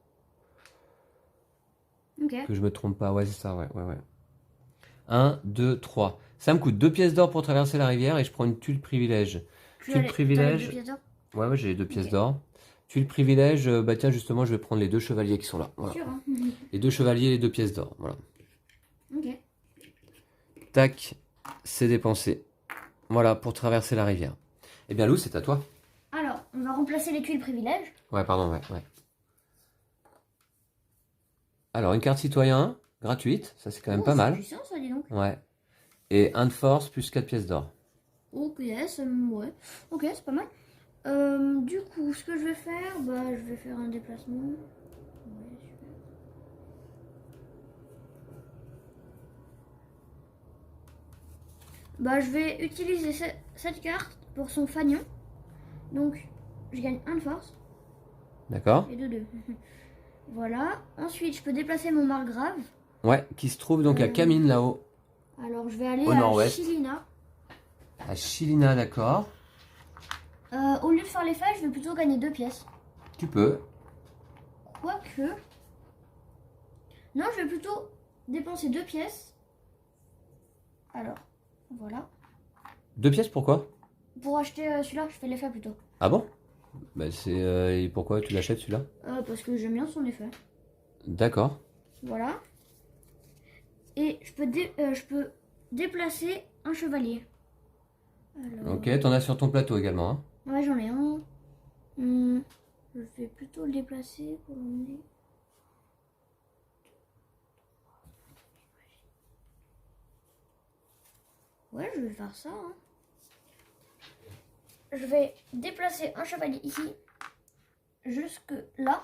Ok. Que je me trompe pas, ouais, c'est ça, ouais. 1, 2, 3. Ça me coûte 2 pièces d'or pour traverser la rivière et je prends une tuile privilège. Tuile privilège. Ouais, j'ai les 2 pièces d'or. Tuile privilège, tiens, justement, je vais prendre les 2 chevaliers qui sont là. Voilà. Sûr, hein. Les 2 chevaliers et les 2 pièces d'or, voilà. Ok. Tac, c'est dépensé. Voilà, pour traverser la rivière. Eh bien, Lou, c'est à toi. Alors, on va remplacer les tuiles privilèges. Ouais, pardon, ouais. Alors, une carte citoyen, gratuite, ça c'est quand même pas mal. C'est puissant, ça, dis donc. Ouais. Et 1 de force plus 4 pièces d'or. Ok, ouais. Ok, c'est pas mal. Du coup, ce que je vais faire, je vais faire un déplacement. Ouais, super. Je vais utiliser cette carte pour son fanion. Donc, je gagne 1 de force. D'accord. Et de 2. Voilà. Ensuite, je peux déplacer mon margrave. Ouais, qui se trouve donc à Camine là-haut. Alors, je vais aller au nord-ouest. Chilina. À Chilina, d'accord. Au lieu de faire les feuilles, je vais plutôt gagner 2 pièces. Tu peux. Quoique... Non, je vais plutôt dépenser 2 pièces. Alors, voilà. 2 pièces, pourquoi? Pour acheter celui-là, je fais l'effet plutôt. Ah bon? Et pourquoi tu l'achètes celui-là? Parce que j'aime bien son effet. D'accord. Voilà. Et je peux déplacer un chevalier. Alors... Ok, t'en as sur ton plateau également. Hein. Ouais, j'en ai un. Je vais plutôt le déplacer pour l'emmener. Ouais, je vais faire ça. Hein. Je vais déplacer un chevalier ici, jusque là.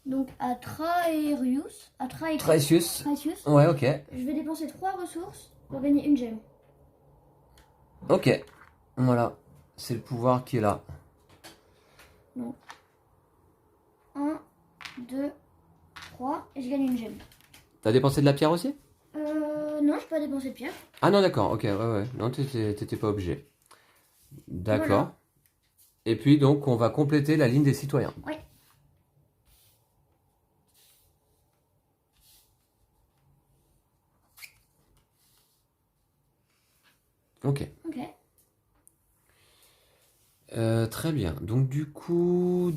Donc à Traerius, Tracius. Traecius, Ouais, ok. je vais dépenser 3 ressources pour gagner une gemme. Ok. Voilà. C'est le pouvoir qui est là. Donc 1, 2, 3 et je gagne une gemme. T'as dépensé de la pierre aussi? Non, je peux pas dépenser de pierre. Ah non, d'accord. Ok, ouais. Non, t'étais pas obligé. D'accord. Voilà. Et puis donc, on va compléter la ligne des citoyens. Oui. Ok. Ok. Très bien. Donc du coup.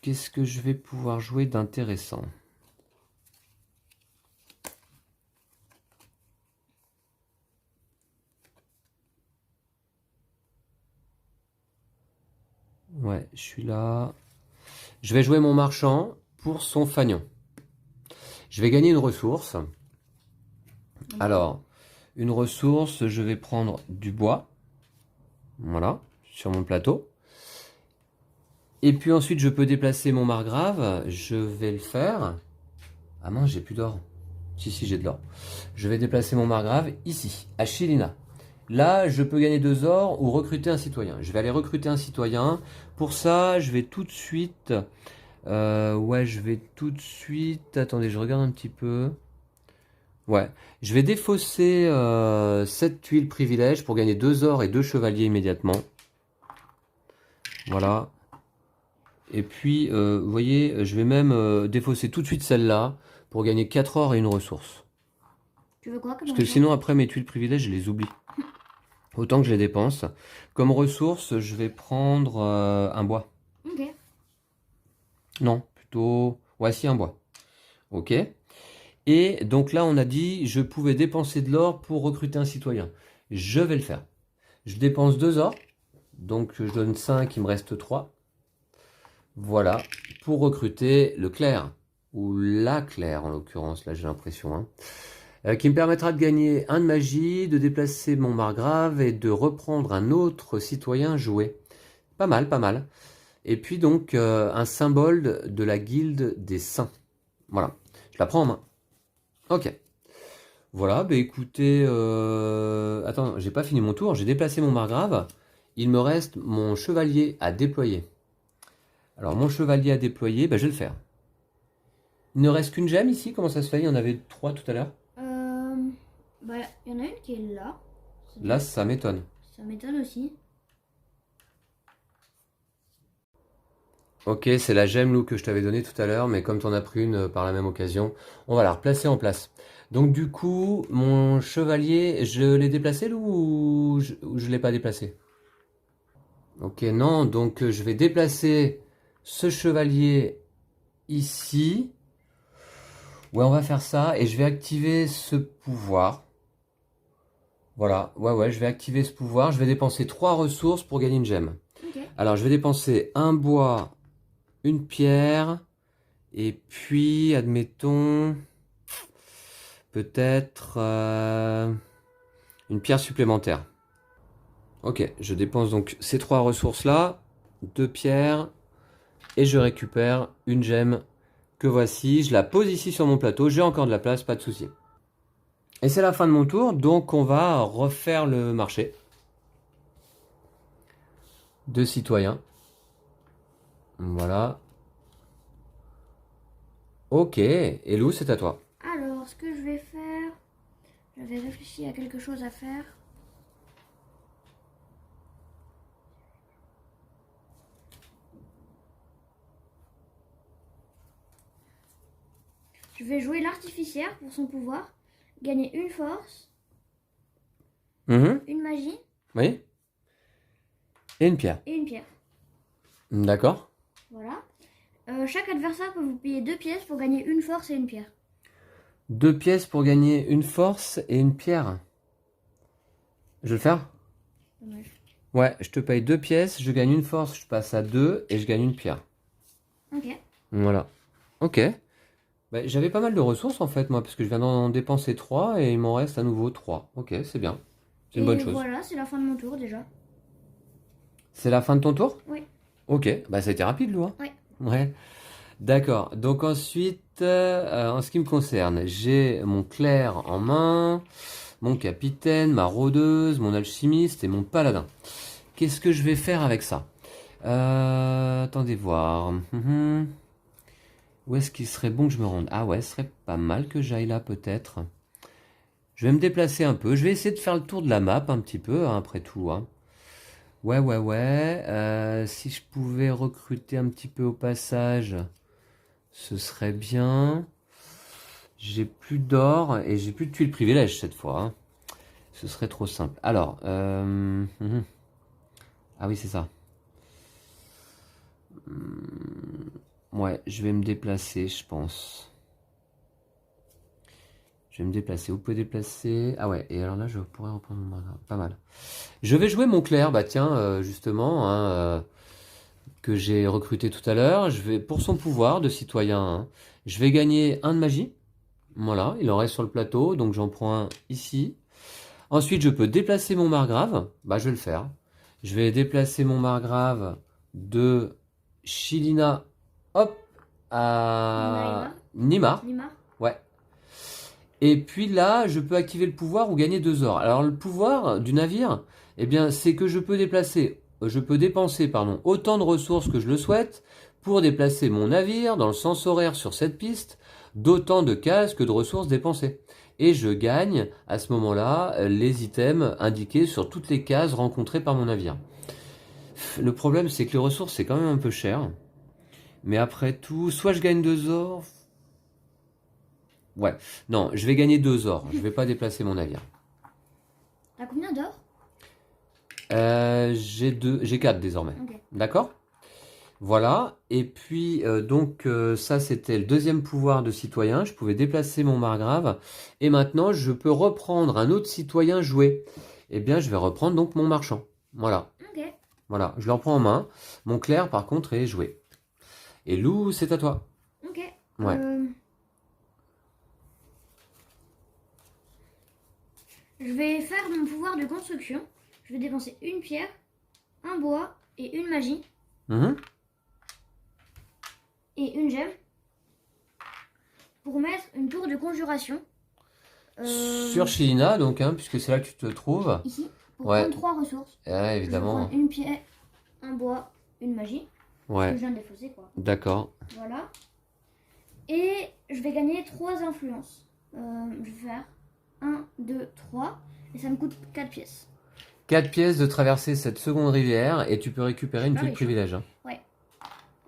Qu'est-ce que je vais pouvoir jouer d'intéressant? Ouais, je suis là. Je vais jouer mon marchand pour son fanion. Je vais gagner une ressource. Alors, une ressource, je vais prendre du bois. Voilà, sur mon plateau. Et puis ensuite, je peux déplacer mon margrave. Je vais le faire. Ah mince, j'ai plus d'or. Si, j'ai de l'or. Je vais déplacer mon margrave ici, à Chilina. Là, je peux gagner 2 ors ou recruter un citoyen. Je vais aller recruter un citoyen. Pour ça, je vais tout de suite... Attendez, je regarde un petit peu. Ouais, je vais défausser cette tuile privilège pour gagner 2 ors et 2 chevaliers immédiatement. Voilà. Et puis, vous voyez, je vais même défausser tout de suite celle-là pour gagner 4 ors et une ressource. Tu veux quoi comme Parce que ressource? sinon, après, mes tuiles privilèges, je les oublie. Autant que je les dépense. Comme ressource, je vais prendre un bois. Ok. Non, plutôt... Ouais, si, un bois. Ok. Et donc là, on a dit, je pouvais dépenser de l'or pour recruter un citoyen. Je vais le faire. Je dépense 2 ors. Donc, je donne 5, il me reste 3. Voilà. Pour recruter le clerc. Ou la clerc, en l'occurrence, là, j'ai l'impression. Qui me permettra de gagner un de magie, de déplacer mon margrave et de reprendre un autre citoyen joué. Pas mal, pas mal. Et puis donc, un symbole de la guilde des saints. Voilà. Je la prends en main. Ok. Voilà, bah écoutez... Attends, j'ai pas fini mon tour. J'ai déplacé mon margrave. Il me reste mon chevalier à déployer. Alors, mon chevalier à déployer, bah, je vais le faire. Il ne reste qu'une gemme ici? Comment ça se fait? Il y en avait 3 tout à l'heure. Bah, il y en a une qui est là. Là, ça m'étonne. Ça m'étonne aussi. Ok, c'est la gemme loup que je t'avais donnée tout à l'heure, mais comme tu en as pris une par la même occasion, on va la replacer en place. Donc du coup, mon chevalier, je l'ai déplacé loup ou je l'ai pas déplacé? Ok, non, donc je vais déplacer ce chevalier ici. Ouais, on va faire ça et je vais activer ce pouvoir. Voilà, ouais, je vais activer ce pouvoir. Je vais dépenser 3 ressources pour gagner une gemme. Ok. Alors, je vais dépenser un bois, une pierre, et puis, admettons, peut-être une pierre supplémentaire. Ok, je dépense donc ces 3 ressources-là, 2 pierres, et je récupère une gemme que voici. Je la pose ici sur mon plateau, j'ai encore de la place, pas de souci. Et c'est la fin de mon tour, donc on va refaire le marché de citoyens. Voilà. Ok, Elou, c'est à toi. Alors, ce que je vais faire... J'avais réfléchi à quelque chose à faire. Je vais jouer l'artificière pour son pouvoir. Gagner une force, une magie Oui. Et une pierre. et une pierre. D'accord. Voilà. Chaque adversaire peut vous payer 2 pièces pour gagner une force et une pierre. 2 pièces pour gagner une force et une pierre. Je vais le faire? Dommage. Ouais, je te paye 2 pièces, je gagne une force, je passe à 2 et je gagne une pierre. Ok. Voilà. Ok. Bah, j'avais pas mal de ressources en fait, moi, parce que je viens d'en dépenser 3 et il m'en reste à nouveau 3. Ok, c'est bien. C'est une bonne chose. Voilà, c'est la fin de mon tour déjà. C'est la fin de ton tour? Oui. Ok, bah ça a été rapide, Lou, hein? Ouais. Ouais. D'accord. Donc ensuite, en ce qui me concerne, j'ai mon clerc en main, mon capitaine, ma rôdeuse, mon alchimiste et mon paladin. Qu'est-ce que je vais faire avec ça? Attendez voir. Où est-ce qu'il serait bon que je me rende? Ah ouais, ce serait pas mal que j'aille là peut-être. Je vais me déplacer un peu. Je vais essayer de faire le tour de la map un petit peu, hein, après tout, hein. Ouais, ouais, ouais. Si je pouvais recruter un petit peu au passage, ce serait bien. J'ai plus d'or et j'ai plus de tuiles privilèges cette fois, hein. Ce serait trop simple. Alors, ah oui, c'est ça. Ouais, je vais me déplacer, je pense. Je vais me déplacer. Vous pouvez déplacer. Ah ouais, et alors là, je pourrais reprendre mon mana. Pas mal. Je vais jouer mon clerc, bah tiens, justement, hein, que j'ai recruté tout à l'heure. Je vais, pour son pouvoir de citoyen, hein, je vais gagner un de magie. Voilà, il en reste sur le plateau, donc j'en prends un ici. Ensuite, je peux déplacer mon margrave. Bah, je vais le faire. Je vais déplacer mon margrave de Chilina, hop, à Nimar. Nimar. Ouais. Et puis là, je peux activer le pouvoir ou gagner 2 ors. Alors, le pouvoir du navire, eh bien, c'est que je peux dépenser, pardon, autant de ressources que je le souhaite pour déplacer mon navire dans le sens horaire sur cette piste, d'autant de cases que de ressources dépensées. Et je gagne à ce moment-là les items indiqués sur toutes les cases rencontrées par mon navire. Le problème, c'est que les ressources, c'est quand même un peu cher. Mais après tout, soit je gagne 2 ors. Ouais, non, je vais gagner 2 ors. Je vais pas déplacer mon navire. T'as combien d'or? J'ai 4 désormais. Ok. D'accord? Voilà. Et puis, ça, c'était le deuxième pouvoir de citoyen. Je pouvais déplacer mon margrave. Et maintenant, je peux reprendre un autre citoyen joué. Eh bien, je vais reprendre donc mon marchand. Voilà. Ok. Voilà. Je le reprends en main. Mon clerc, par contre, est joué. Et Lou, c'est à toi. Ok. Ouais. Je vais faire mon pouvoir de construction. Je vais dépenser une pierre, un bois et une magie. Et une gemme. Pour mettre une tour de conjuration. Sur Chilina, donc, hein, puisque c'est là que tu te trouves. Ici. Pour Ouais. prendre 3 ressources. Ouais, évidemment. Je vais prendre une pierre, un bois, une magie. Ouais. Que je viens de défausser, quoi. D'accord. Voilà. Et je vais gagner 3 influences. Je vais faire 1, 2, 3. Et ça me coûte 4 pièces. 4 pièces de traverser cette seconde rivière et tu peux récupérer une tuile privilège. Hein. Ouais.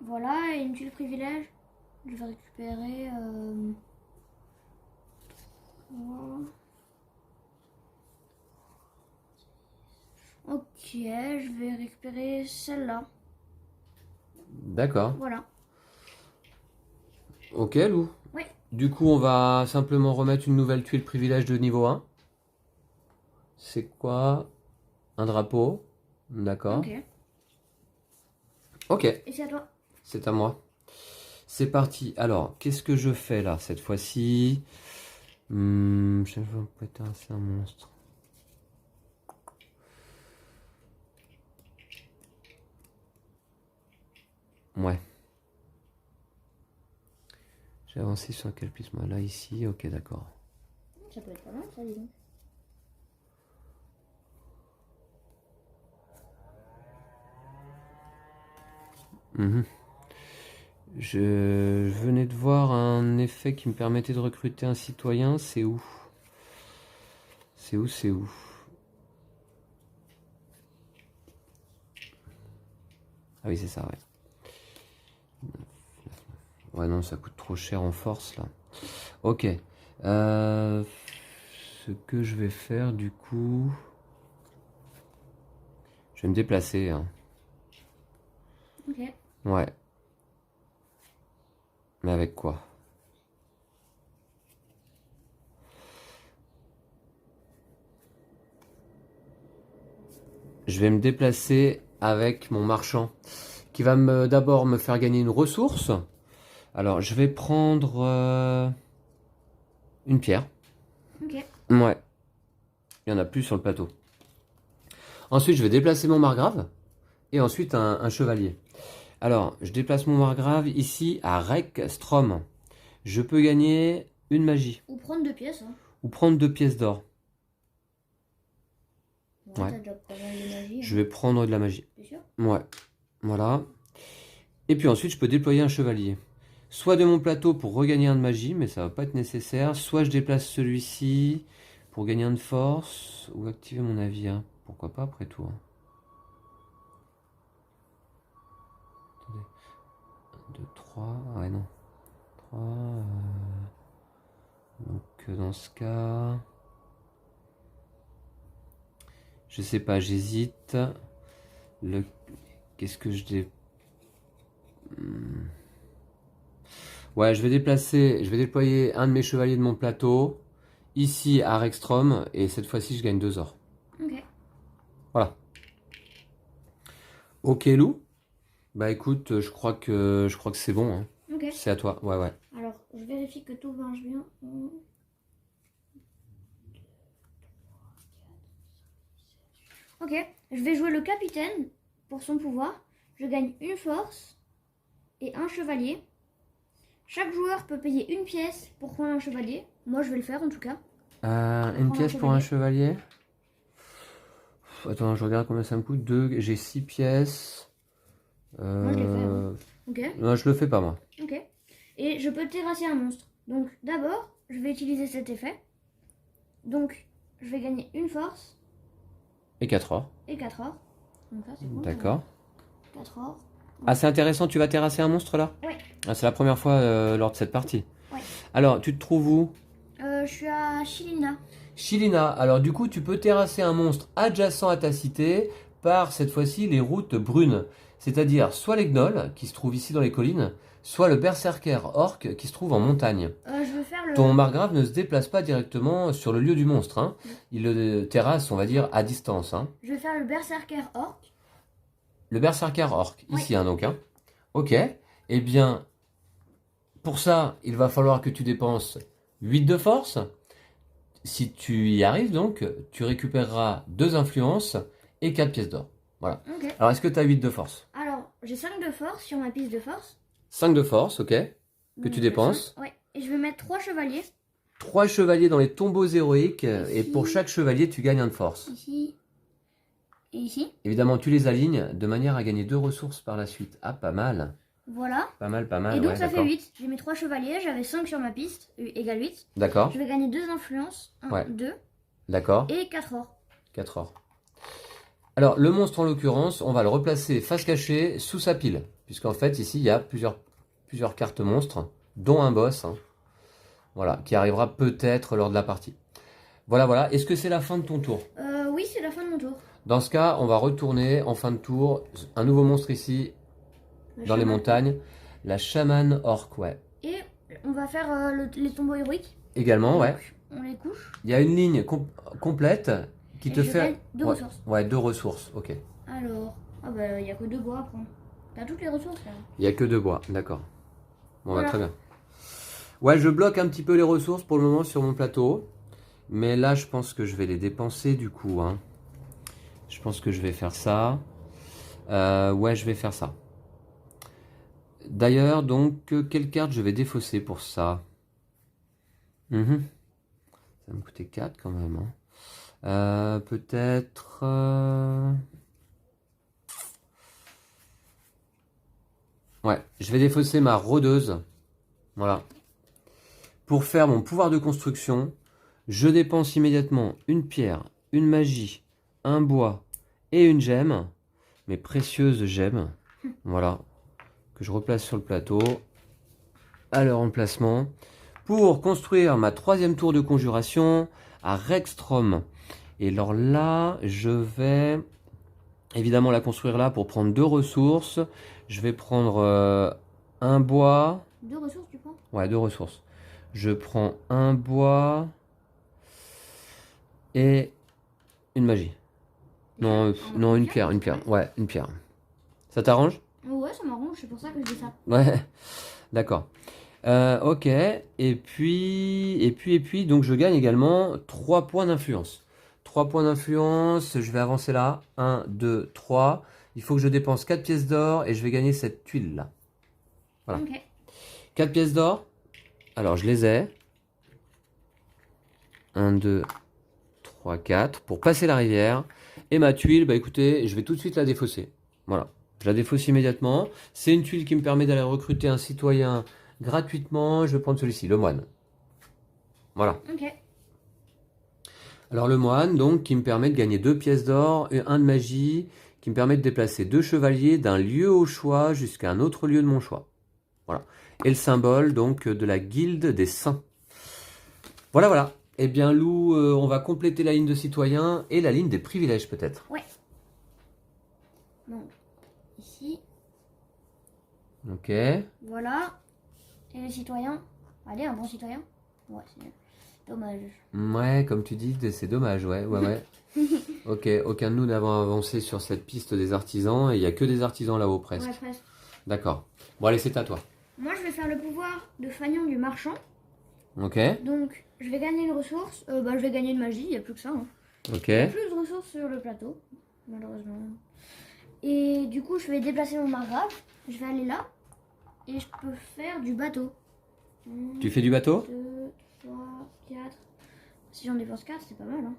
Voilà, et une tuile privilège. Je vais récupérer... Ok, je vais récupérer celle-là. D'accord. Voilà. Ok, Lou. Oui. Du coup, on va simplement remettre une nouvelle tuile privilège de niveau 1. C'est quoi? Un drapeau. D'accord. Ok. Ok. Et c'est à toi. C'est à moi. C'est parti. Alors, qu'est-ce que je fais là, cette fois-ci? Je vais péter un monstre. Ouais. J'ai avancé sur quelle piste moi? Là, ici. Ok, d'accord. Ça peut être pas mal, ça, dis donc. Je venais de voir un effet qui me permettait de recruter un citoyen. C'est où? C'est où? C'est où? Ah oui, c'est ça, ouais. Ouais, non, ça coûte trop cher en force, là. Ok. Ce que je vais faire, du coup... Je vais me déplacer, hein. Ok. Ouais. Mais avec quoi? Je vais me déplacer avec mon marchand, qui va d'abord me faire gagner une ressource. Alors, je vais prendre une pierre. Ok. Ouais. Il n'y en a plus sur le plateau. Ensuite, je vais déplacer mon margrave. et ensuite un chevalier. Alors, je déplace mon margrave ici à Rec Strom. Je peux gagner une magie. Ou prendre 2 pièces. Hein. Ou prendre 2 pièces d'or. Bon, Ouais. t'as déjà pas mal de magie. Je vais prendre de la magie. T'es sûr? Ouais. Voilà. Et puis ensuite, je peux déployer un chevalier. Soit de mon plateau pour regagner un de magie, mais ça va pas être nécessaire. Soit je déplace celui-ci pour gagner un de force. Ou activer mon navire. Pourquoi pas après tout. Hein. Attendez. 1, 2, 3. Ouais, non. 3. Donc dans ce cas... Je sais pas, j'hésite. Qu'est-ce que je dé... Ouais, je vais déployer un de mes chevaliers de mon plateau, ici à Rexstrom, et cette fois-ci je gagne 2 ors. Ok. Voilà. Ok Lou. Bah écoute, je crois que c'est bon. Hein. Ok. C'est à toi. Ouais, ouais. Alors, je vérifie que tout marche bien. Ok, je vais jouer le capitaine pour son pouvoir. Je gagne une force et un chevalier. Chaque joueur peut payer une pièce pour prendre un chevalier. Moi, je vais le faire en tout cas. Une pièce pour un chevalier. Attends, je regarde combien ça me coûte. 2, j'ai 6 pièces. Moi, je l'ai fait. Hein. Ok. Non, je le fais pas moi. Ok. Et je peux terrasser un monstre. Donc, d'abord, je vais utiliser cet effet. Donc, je vais gagner une force. Et 4 ors. Et 4 ors. Donc là, c'est bon. D'accord. 4 ors. Ah, c'est intéressant, tu vas terrasser un monstre là? Oui. Ah, c'est la première fois lors de cette partie. Ouais. Alors, tu te trouves où? Je suis à Chilina. Chilina. Alors, du coup, tu peux terrasser un monstre adjacent à ta cité par cette fois-ci les routes brunes. C'est-à-dire soit les gnolls qui se trouvent ici dans les collines, soit le berserker orc qui se trouve en montagne. Je veux faire le... Ton margrave ne se déplace pas directement sur le lieu du monstre. Hein. Il le terrasse, on va dire, à distance. Hein. Je vais faire le berserker orc. Le berserker orc, ici, Oui. hein, donc. Hein. Ok. Eh bien, pour ça, il va falloir que tu dépenses 8 de force. Si tu y arrives, donc, tu récupéreras 2 influences et 4 pièces d'or. Voilà. Ok. Alors, est-ce que tu as 8 de force? Alors, j'ai 5 de force sur ma piste de force. 5 de force, ok. Que Donc, tu dépenses. Ouais. Et je vais mettre 3 chevaliers. 3 chevaliers dans les tombeaux héroïques. Et Ici. pour chaque chevalier, tu gagnes un de force. Ici. Et ici. Évidemment, tu les alignes de manière à gagner 2 ressources par la suite. Ah, pas mal. Voilà. Pas mal, pas mal. Et donc, ouais, ça fait d'accord. 8. J'ai mis 3 chevaliers. J'avais 5 sur ma piste. Égale 8. D'accord, Je vais gagner 2 influences. 1, Ouais. 2. d'accord. Et 4 ors. 4 ors. Alors, le monstre, en l'occurrence, on va le replacer face cachée sous sa pile. Puisqu'en fait, ici, il y a plusieurs cartes monstres, dont un boss. Hein, voilà, qui arrivera peut-être lors de la partie. Voilà, voilà. Est-ce que c'est la fin de ton tour? Oui, c'est la fin de mon tour. Dans ce cas, on va retourner en fin de tour. Un nouveau monstre ici, Le dans les chaman. montagnes. La chamane orc, ouais. Et on va faire les tombeaux héroïques. Également, ouais. Donc, on les couche. Il y a une ligne complète qui Et te je fait... gagne 2 ouais, ressources. ouais, 2 ressources, ok. Alors, ah bah, il n'y a que 2 bois à prendre. T'as toutes les ressources là. Il n'y a que 2 bois, d'accord. Bon, bah, Voilà. très bien. Ouais, je bloque un petit peu les ressources pour le moment sur mon plateau. Mais là, je pense que je vais les dépenser du coup. Hein. Je pense que je vais faire ça. Ouais, je vais faire ça. D'ailleurs, donc, quelle carte je vais défausser pour ça? Ça va me coûter 4 quand même. Hein. Peut-être... Ouais, je vais défausser ma rôdeuse. Voilà. Pour faire mon pouvoir de construction, je dépense immédiatement une pierre, une magie, un bois et une gemme. Mes précieuses gemmes. Voilà. Que je replace sur le plateau. À leur emplacement. Pour construire ma 3e tour de conjuration à Rexstrom. Et alors là, je vais évidemment la construire là pour prendre 2 ressources. Je vais prendre un bois. 2 ressources, tu prends? Ouais, 2 ressources. Je prends un bois et une magie. Non, non, une pierre, une pierre. Ouais, une pierre. Ça t'arrange? Ouais, ça m'arrange, c'est pour ça que je dis ça. Ouais, d'accord. Ok, et puis, donc je gagne également 3 points d'influence. 3 points d'influence, je vais avancer là. 1, 2, 3. Il faut que je dépense 4 pièces d'or et je vais gagner cette tuile-là. Voilà. Ok. 4 pièces d'or. Alors, je les ai. 1, 2, 3, 4. Pour passer la rivière. Et ma tuile, bah écoutez, je vais tout de suite la défausser. Voilà. Je la défausse immédiatement. C'est une tuile qui me permet d'aller recruter un citoyen gratuitement. Je vais prendre celui-ci, le moine. Voilà. Ok. Alors le moine, donc, qui me permet de gagner 2 pièces d'or et 1 de magie, qui me permet de déplacer 2 chevaliers d'un lieu au choix jusqu'à un autre lieu de mon choix. Voilà. Et le symbole, donc, de la guilde des saints. Voilà, voilà. Eh bien, Lou, on va compléter la ligne de citoyens et la ligne des privilèges, peut-être. Ouais. Donc, ici, Ok. voilà. Et les citoyens. Allez, un bon citoyen. Ouais, c'est dommage. Ouais, comme tu dis, c'est dommage, ouais, ouais, ouais. Ok, aucun de nous n'avons avancé sur cette piste des artisans, et il n'y a que des artisans là-haut, presque. Ouais, presque. D'accord. Bon, allez, c'est à toi. Moi, je vais faire le pouvoir de fanion du marchand. Ok, Donc, je vais gagner une ressource. Je vais gagner une magie, il n'y a plus que ça. Hein. ok. Il y a plus de ressources sur le plateau, malheureusement. Et du coup, je vais déplacer mon margrave. Je vais aller là. Et je peux faire du bateau. Tu fais du bateau? 2, 3, 4. Si j'en dépense 4, c'est pas mal. Hein.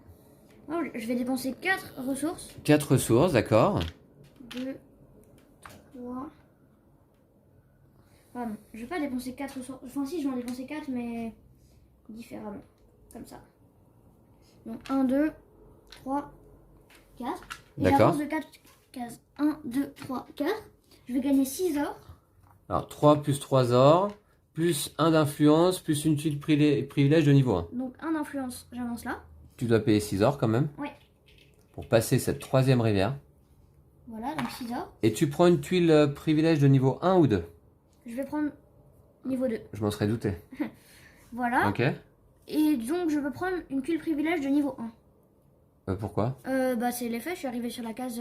Oh, je vais dépenser 4 ressources. 4 ressources, d'accord. 2, 3. Pardon, je vais pas dépenser 4 ressources. Enfin, si, je vais en dépenser 4, mais différemment. Comme ça. Donc, 1, 2, 3, 4. Et D'accord. j'avance de 4 cases. 1, 2, 3, 4. Je vais gagner 6 or. Alors, 3 plus 3 or, plus 1 d'influence, plus une tuile privilège de niveau 1. Donc, 1 d'influence, j'avance là. Tu dois payer 6 or quand même. Ouais. Pour passer cette 3e rivière. Voilà, donc 6 or. Et tu prends une tuile privilège de niveau 1 ou 2? Je vais prendre niveau 2. Je m'en serais douté. Voilà. Ok. Et donc, je peux prendre une tuile privilège de niveau 1. Pourquoi? C'est l'effet, je suis arrivé sur la case.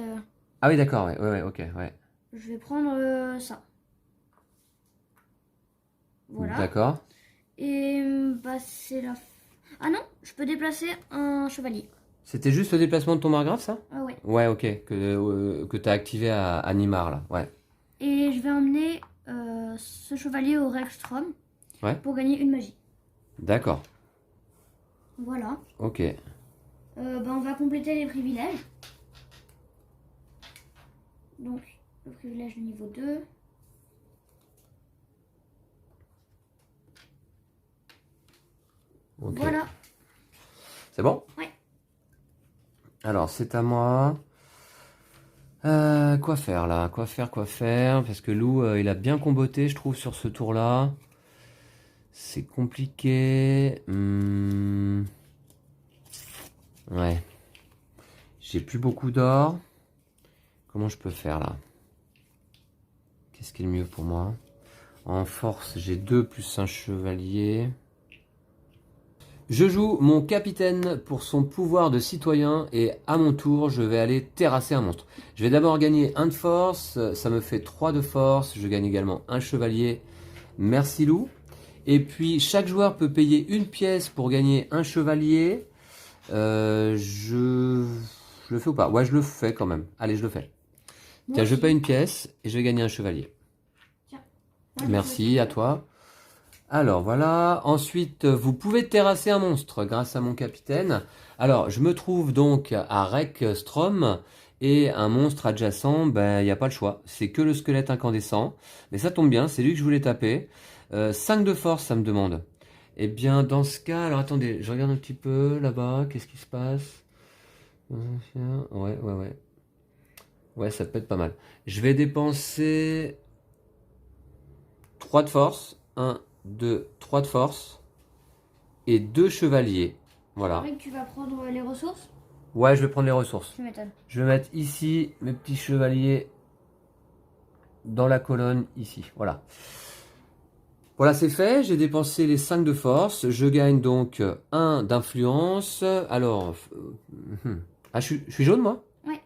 Ah oui, d'accord, ouais, ouais, ouais, ok, ouais. Je vais prendre ça. Voilà. D'accord. Et c'est la. Ah non, je peux déplacer un chevalier. C'était juste le déplacement de ton margrave, ça? Ah ouais. Ouais, ok, que tu as activé à Nimar, là, ouais. Et je vais emmener ce chevalier au Rexstrom. Ouais. Pour gagner une magie. D'accord, Voilà. ok. On va compléter les privilèges. Donc, le privilège de niveau 2. Ok. Voilà. C'est bon? Ouais. Alors, c'est à moi. Quoi faire là? Quoi faire? Parce que Lou, il a bien comboté, je trouve, sur ce tour-là. C'est compliqué. Ouais. J'ai plus beaucoup d'or. Comment je peux faire là? Qu'est-ce qui est le mieux pour moi? En force, j'ai 2 plus un chevalier. Je joue mon capitaine pour son pouvoir de citoyen et à mon tour, je vais aller terrasser un monstre. Je vais d'abord gagner 1 de force, ça me fait 3 de force. Je gagne également un chevalier. Merci Lou. Et puis, chaque joueur peut payer une pièce pour gagner un chevalier. Je le fais ou pas? Ouais, je le fais quand même. Allez, je le fais. Moi Tiens, je aussi. paye une pièce et je vais gagner un chevalier. Tiens. Ouais, Merci à toi. Alors voilà, ensuite vous pouvez terrasser un monstre grâce à mon capitaine. Alors je me trouve donc à Rexstrom et un monstre adjacent, ben il n'y a pas le choix. C'est que le squelette incandescent. Mais ça tombe bien, c'est lui que je voulais taper. 5 de force ça me demande. Eh bien dans ce cas, alors attendez, je regarde un petit peu là-bas, qu'est-ce qui se passe? Ouais. Ouais, ça peut être pas mal. Je vais dépenser 3 de force. 1, 2, 3 de force. Et 2 chevaliers. Voilà. Après que tu vas prendre les ressources, Ouais, je vais prendre les ressources. tu m'étonnes. Je vais mettre ici mes petits chevaliers dans la colonne ici. Voilà. Voilà, c'est fait. J'ai dépensé les 5 de force. Je gagne donc 1 d'influence. Alors... Ah, je suis jaune, moi? Ouais.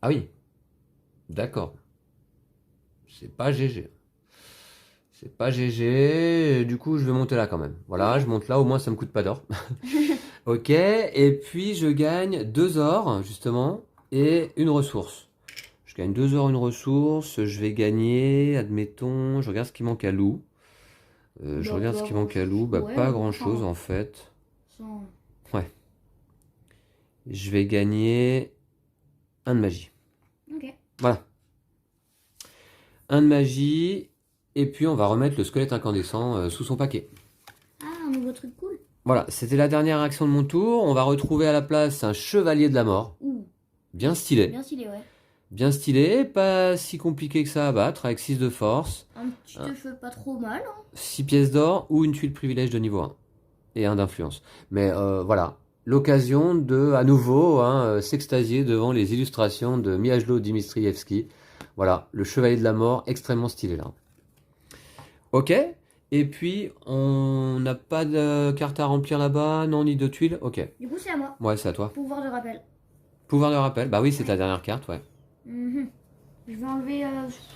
Ah oui. D'accord. C'est pas GG. C'est pas GG. Du coup, je vais monter là quand même. Voilà, je monte là. Au moins, ça me coûte pas d'or. Ok. Et puis, je gagne 2 ors, justement. et une ressource. Je gagne 2 heures une ressource. Je vais gagner, admettons, je regarde ce qui manque à Lou. Je Bah, regarde pas ce qui manque à grand-chose. Lou. Bah, Ouais, pas mais grand chose enfin, en fait. sans- Ouais. Je vais gagner un de magie. Ok. Voilà. Un de magie. Et puis on va remettre le squelette incandescent sous son paquet. Ah, un nouveau truc cool. Voilà, c'était la dernière action de mon tour. On va retrouver à la place un chevalier de la mort. Ouh, Bien stylé. bien stylé, ouais. Bien stylé, pas si compliqué que ça à battre, avec 6 de force, Un petit œuf pas trop mal, hein. 6 pièces d'or ou une tuile privilège de niveau 1. Et un d'influence. Mais voilà, l'occasion de, à nouveau, s'extasier devant les illustrations de Miajlo Dimitrievski. Voilà, le chevalier de la mort, extrêmement stylé là. Ok, et puis on n'a pas de carte à remplir là-bas, non, ni de tuiles. Ok, Du coup, c'est à moi. ouais, c'est à toi. Pouvoir de rappel. Pouvoir de rappel, bah oui, c'est ta dernière carte, ouais. Mhm. Je vais enlever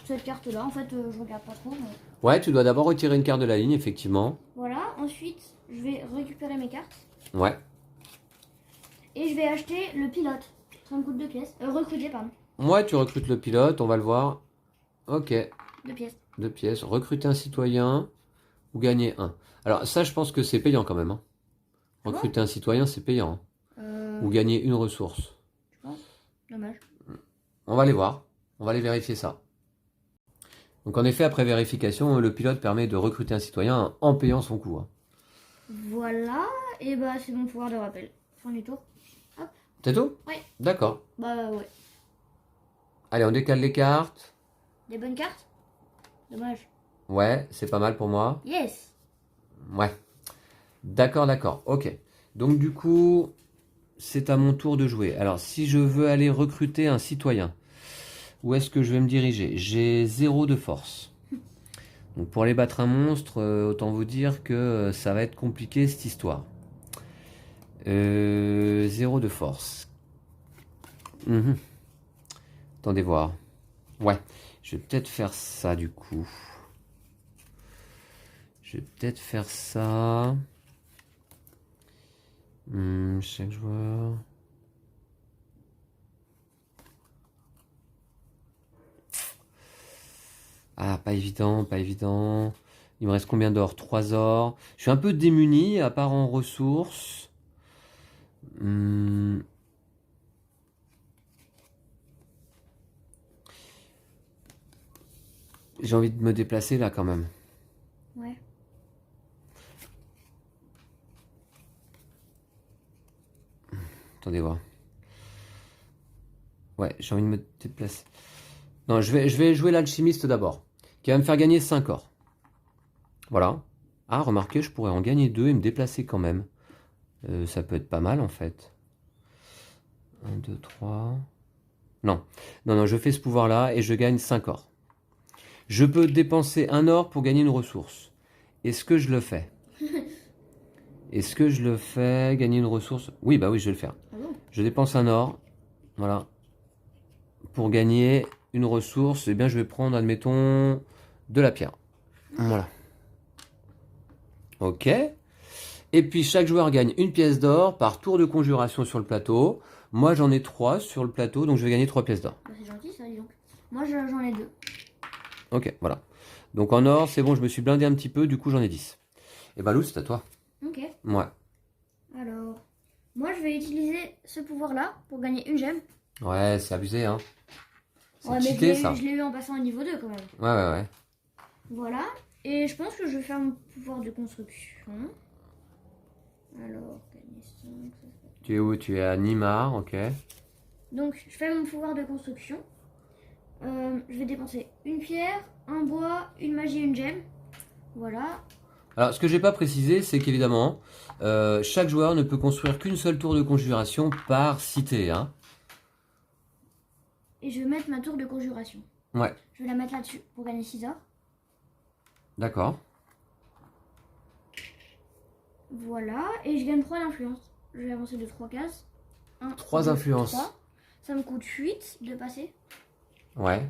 cette carte-là. En fait, je regarde pas trop. Mais... Ouais, tu dois d'abord retirer une carte de la ligne, effectivement. Voilà. Ensuite, je vais récupérer mes cartes. Ouais. Et je vais acheter le pilote. Ça me coûte 2 pièces. Recruter, pardon. Ouais, tu recrutes le pilote, on va le voir. Ok, 2 pièces. 2 pièces. Recruter un citoyen ou gagner un. Alors ça, je pense que c'est payant quand même, hein. Ah bon Recruter un citoyen, c'est payant, hein. Ou gagner une ressource. Tu penses? Dommage. On va aller voir. On va aller vérifier ça. Donc en effet, après vérification, le pilote permet de recruter un citoyen en payant son coût, hein. Voilà. Et bah, c'est mon pouvoir de rappel. Fin du tour. Hop. C'est tout? Ouais. D'accord. Bah, ouais. Allez, on décale les cartes. Des bonnes cartes? Dommage. Ouais, c'est pas mal pour moi. Yes. Ouais. D'accord, d'accord. Ok. Donc du coup, c'est à mon tour de jouer. Alors, si je veux aller recruter un citoyen, où est-ce que je vais me diriger? J'ai 0 de force. Donc pour aller battre un monstre, autant vous dire que ça va être compliqué cette histoire. 0 de force. Mhm. Attendez voir. Ouais, je vais peut-être faire ça du coup. Je vais peut-être faire ça. Chaque joueur. Ah, pas évident, pas évident. Il me reste combien d'or? 3 or. Je suis un peu démuni, à part en ressources. Hmm. J'ai envie de me déplacer là quand même. Ouais. Attendez voir. Ouais, j'ai envie de me déplacer. Non, je vais jouer l'alchimiste d'abord, qui va me faire gagner 5 or. Voilà. Ah, remarquez, je pourrais en gagner 2 et me déplacer quand même. Ça peut être pas mal en fait. 1, 2, 3. Non. Non, non, je fais ce pouvoir-là et je gagne 5 or. Je peux dépenser 1 or pour gagner une ressource. Est-ce que je le fais? Est-ce que je le fais? Gagner une ressource? Oui, bah oui, je vais le faire. Ah bon? Je dépense 1 or. Voilà. Pour gagner une ressource, eh bien, je vais prendre, admettons, de la pierre. Voilà. Ok. Et puis, chaque joueur gagne une pièce d'or par tour de conjuration sur le plateau. Moi, j'en ai 3 sur le plateau, donc je vais gagner 3 pièces d'or. Bah, c'est gentil ça, dis donc. Moi, j'en ai 2. Ok, voilà. Donc en or, c'est bon, je me suis blindé un petit peu, du coup j'en ai 10. Et bah Lou, c'est à toi. Ok. Ouais. Alors, moi, je vais utiliser ce pouvoir-là pour gagner une gemme. Ouais, c'est abusé, hein. C'est Ouais, mais cheaté, ça. je l'ai eu en passant au niveau 2 quand même. Ouais, ouais, ouais. Voilà. Et je pense que je vais faire mon pouvoir de construction. Alors, gagner 5. Tu es où? Tu es à Nimar, ok. Donc, je fais mon pouvoir de construction. Je vais dépenser une pierre, un bois, une magie, une gemme. Voilà. Alors, ce que j'ai pas précisé, c'est qu'évidemment, chaque joueur ne peut construire qu'une seule tour de conjuration par cité, hein. Et je vais mettre ma tour de conjuration. Ouais, Je vais la mettre là-dessus pour gagner 6 or. d'accord. Voilà. Et je gagne 3 d'influence. Je vais avancer de 3 cases. 1, 3 2, influences. 3. Ça me coûte 8 de passer. Ouais.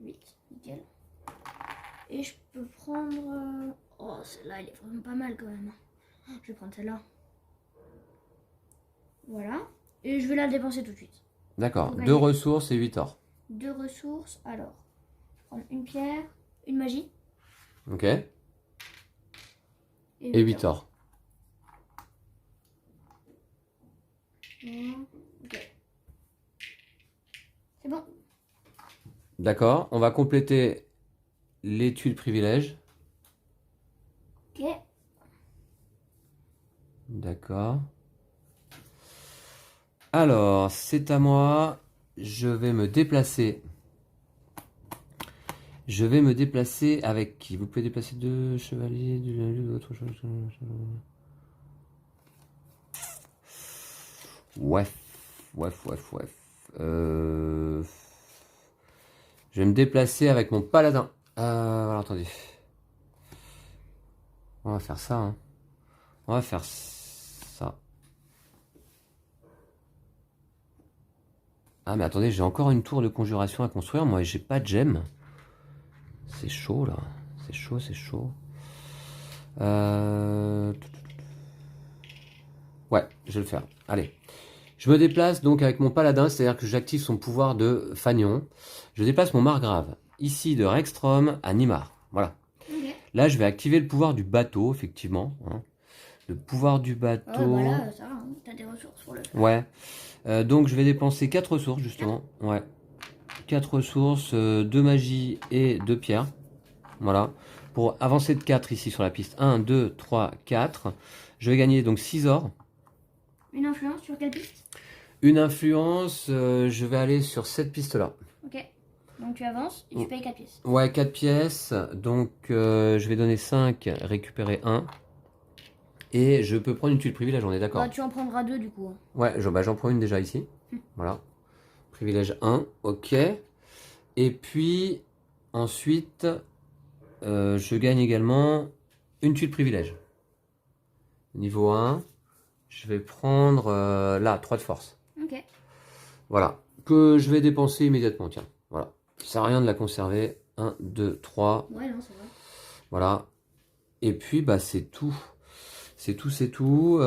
8, nickel. Et je peux prendre... Oh, celle-là, elle est vraiment pas mal quand même. Je vais prendre celle-là. Voilà. Et je vais la dépenser tout de suite. D'accord. Pour 2 gagner. ressources et 8 or. 2 ressources. Alors, prendre une pierre, une magie Ok. et Et 8 or. Ok. C'est bon. D'accord. On va compléter les tuiles privilèges. Ok. D'accord. Alors, c'est à moi. Je vais me déplacer. Je vais me déplacer avec qui? Vous pouvez déplacer 2 chevaliers, de l'autre chevalier. Ouais. Je vais me déplacer avec mon paladin. Alors, attendez. On va faire ça. Hein. On va faire ça. Ah, mais attendez, j'ai encore une tour de conjuration à construire. Moi, j'ai pas de gemme. C'est chaud, là. C'est chaud, c'est chaud. Ouais, je vais le faire. Allez. Je me déplace donc avec mon paladin, c'est-à-dire que j'active son pouvoir de Fagnon. Je déplace mon margrave, ici de Rexstrom à Nimar. Voilà. Ok. Là, je vais activer le pouvoir du bateau, effectivement. Hein. Le pouvoir du bateau. Ouais, bah là, ça va, hein. T'as des ressources pour le faire. Ouais. Donc, je vais dépenser 4 ressources, justement. Ouais. 4 ressources, 2 magie et 2 pierres. Voilà. Pour avancer de 4 ici sur la piste. 1, 2, 3, 4. Je vais gagner donc 6 or. Une influence sur quelle piste? Une influence, je vais aller sur cette piste-là. Ok. Donc tu avances et tu payes 4 pièces. Ouais, 4 pièces. Donc, je vais donner 5, récupérer 1. Et je peux prendre une tuile privilège, on est d'accord? Bah, tu en prendras 2 du coup. Ouais, j'en prends une déjà ici. Voilà. Privilège 1, ok. Et puis, ensuite, je gagne également une tuile privilège. Niveau 1, je vais prendre là, 3 de force. Ok. Voilà. Que je vais dépenser immédiatement, tiens. Voilà. Ça sert à rien de la conserver. 1, 2, 3. Ouais, non, ça va. Voilà. Et puis, bah, c'est tout. C'est tout.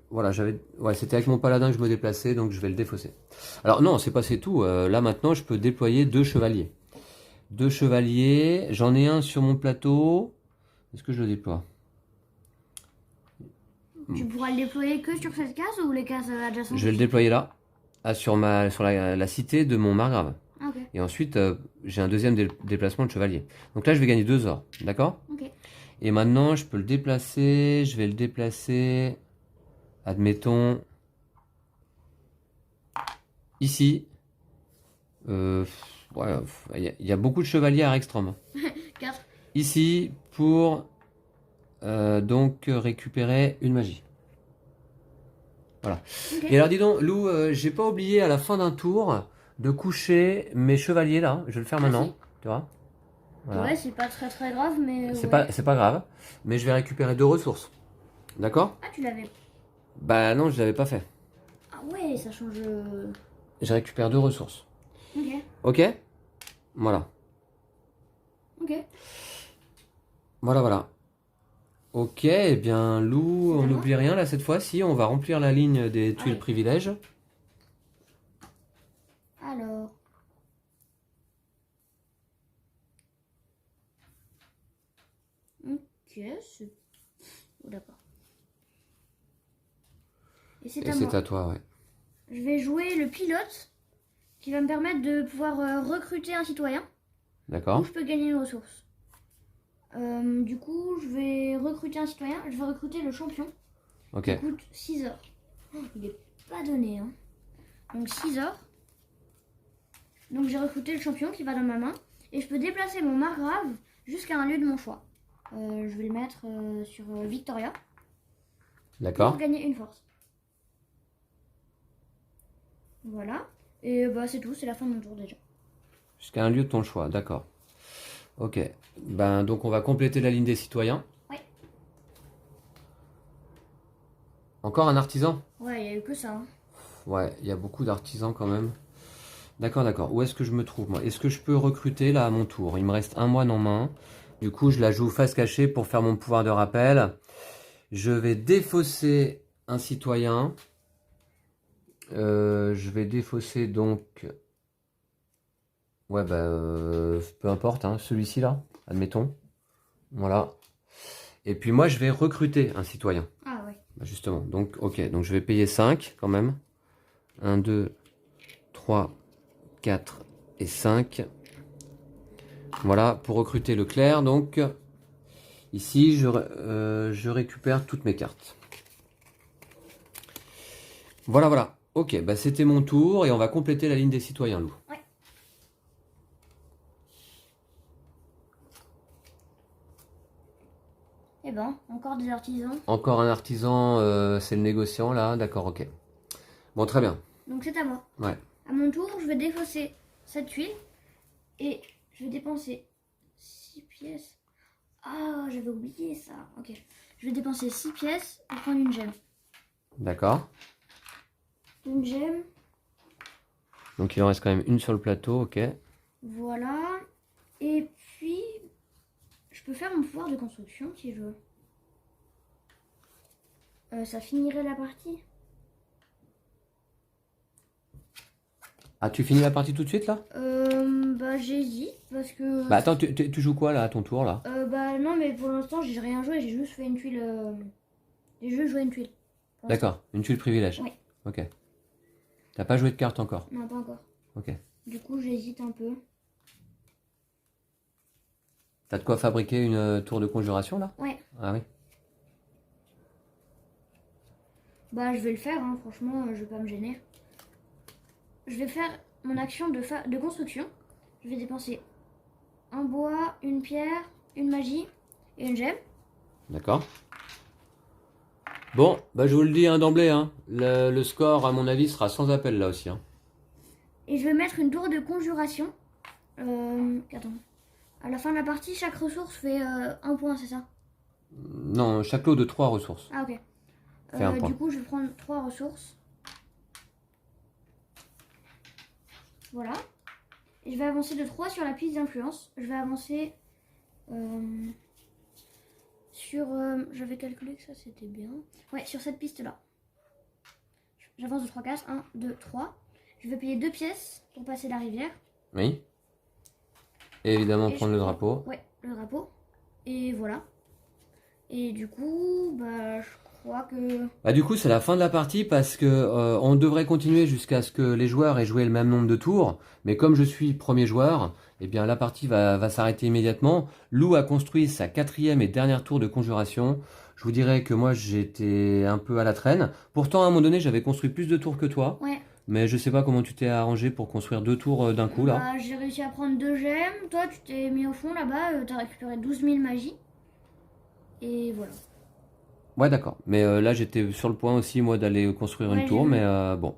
Voilà, ouais, c'était avec mon paladin que je me déplaçais, donc je vais le défausser. Alors non, c'est pas c'est tout. Là maintenant, je peux déployer 2 chevaliers. 2 chevaliers. J'en ai un sur mon plateau. Est-ce que je le déploie? Tu pourras le déployer que sur cette case ou les cases adjacentes? Je vais le déployer là, sur la cité de mon margrave. Ah, ok. Et ensuite, j'ai un deuxième déplacement de chevalier. Donc là, je vais gagner 2 ors. D'accord? Ok. Et maintenant, je peux le déplacer. Je vais le déplacer. Admettons. Ici. Ouais, il y a beaucoup de chevaliers à Rexstrom. 4. Ici, pour donc récupérer une magie. Voilà. Ok. Et alors, dis donc, Lou, j'ai pas oublié à la fin d'un tour de coucher mes chevaliers là. Je vais le faire maintenant. si. Tu vois? Voilà. Ouais, c'est pas très grave, mais. C'est ouais. pas grave. Mais je vais récupérer 2 ressources. D'accord? Ah, tu l'avais. Bah non, je l'avais pas fait. Ah, ouais, ça change. Je récupère 2 ressources. Ok. Ok? Voilà. Ok. Voilà. Ok, eh bien, Lou, C'est à on moi n'oublie rien là cette fois-ci. On va remplir la ligne des tuiles Allez. privilèges. Alors. Ok, c'est. Oh, d'accord. Et c'est Et à c'est moi. à toi, ouais. Je vais jouer le pilote qui va me permettre de pouvoir recruter un citoyen. D'accord? Ou je peux gagner une ressource. Du coup, je vais recruter un citoyen. Je vais recruter le champion. Ok. Qui coûte 6 heures. Oh, il est pas donné. Hein. Donc 6 heures. Donc j'ai recruté le champion qui va dans ma main. Et je peux déplacer mon margrave jusqu'à un lieu de mon choix. Je vais le mettre sur Victoria. D'accord. Pour gagner une force. Voilà. Et bah c'est tout, c'est la fin de mon tour déjà. Jusqu'à un lieu de ton choix, d'accord. Ok. Ben donc on va compléter la ligne des citoyens. Ouais. Encore un artisan? Ouais, il n'y a eu que ça. Hein. Ouais, il y a beaucoup d'artisans quand même. D'accord. Où est-ce que je me trouve moi? Est-ce que je peux recruter là à mon tour? Il me reste un moine en main. Du coup, je la joue face cachée pour faire mon pouvoir de rappel. Je vais défausser un citoyen. Je vais défausser donc... Ouais, bah, peu importe, hein, celui-ci là, admettons. Voilà. Et puis moi, je vais recruter un citoyen. Ah ouais. Bah, justement. Donc, ok. Donc, je vais payer 5 quand même. 1, 2, 3, 4 et 5. Voilà, pour recruter le clerc. Donc, ici, je récupère toutes mes cartes. Voilà, voilà. Ok, bah, c'était mon tour et on va compléter la ligne des citoyens, Lou. Ouais. Eh ben, encore des artisans. Encore un artisan, c'est le négociant là. D'accord, ok. Bon, très bien. Donc c'est à moi. Ouais. À mon tour, je vais défausser cette tuile et je vais dépenser 6 pièces. Ah, j'avais oublié ça. Ok. Je vais dépenser 6 pièces pour prendre une gemme. D'accord. Une gemme. Donc il en reste quand même une sur le plateau, ok. Voilà. Et puis, je peux faire mon pouvoir de construction si je veux. Ça finirait la partie. Ah, tu finis la partie tout de suite là? Bah j'hésite parce que... Bah attends, tu joues quoi là à ton tour là? Bah non, mais pour l'instant j'ai rien joué, j'ai juste fait une tuile. J'ai juste joué une tuile. Pour l'instant. D'accord, une tuile privilège. Oui. Ok. T'as pas joué de carte encore? Non, pas encore. Ok. Du coup, j'hésite un peu. T'as de quoi fabriquer une tour de conjuration là? Ouais. Ah oui. Bah je vais le faire, hein. Franchement, je vais pas me gêner. Je vais faire mon action de construction. Je vais dépenser un bois, une pierre, une magie et une gemme. D'accord. Bon, bah je vous le dis hein, d'emblée, hein. Le score à mon avis sera sans appel là aussi. Hein. Et je vais mettre une tour de conjuration. Attends. À la fin de la partie, chaque ressource fait un point, c'est ça? Non, chaque lot de 3 ressources. Ah ok. Fait un point. Du coup, je vais prendre 3 ressources. Voilà. Et je vais avancer de 3 sur la piste d'influence. Je vais avancer sur... J'avais calculé que ça c'était bien. Ouais, sur cette piste-là. J'avance de 3 cases. 1, 2, 3. Je vais payer 2 pièces pour passer la rivière. Oui. Et évidemment Et prendre le drapeau. Ouais, le drapeau. Et voilà. Et du coup, bah je crois que... Bah du coup c'est la fin de la partie parce que on devrait continuer jusqu'à ce que les joueurs aient joué le même nombre de tours. Mais comme je suis premier joueur, eh bien la partie va s'arrêter immédiatement. Lou a construit sa 4e et dernière tour de conjuration. Je vous dirais que moi j'étais un peu à la traîne. Pourtant à un moment donné j'avais construit plus de tours que toi. Ouais. Mais je sais pas comment tu t'es arrangé pour construire 2 tours d'un coup là. Bah, j'ai réussi à prendre 2 gemmes. Toi, tu t'es mis au fond là-bas. T'as récupéré 12 000 magies. Et voilà. Ouais, d'accord. Mais là, j'étais sur le point aussi, moi, d'aller construire une Ouais, tour, j'ai vu. mais bon.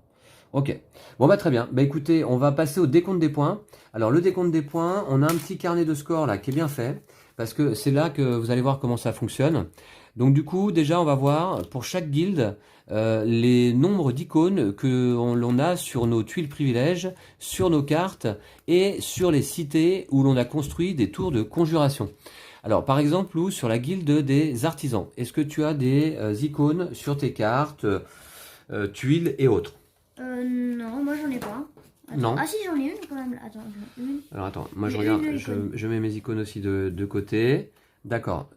Ok. Bon, bah, très bien. Bah, écoutez, on va passer au décompte des points. Alors, le décompte des points, on a un petit carnet de score là qui est bien fait, parce que c'est là que vous allez voir comment ça fonctionne. Donc, du coup, déjà, on va voir pour chaque guilde les nombres d'icônes que l'on a sur nos tuiles privilèges, sur nos cartes et sur les cités où l'on a construit des tours de conjuration. Alors, par exemple, Lou, sur la guilde des artisans, est-ce que tu as des icônes sur tes cartes, tuiles et autres? Non, moi j'en ai pas. Attends. Non. Ah si, j'en ai une quand même. Attends, j'en ai une. Alors, attends, moi je J'ai regarde, une icône. je mets mes icônes aussi de côté. D'accord.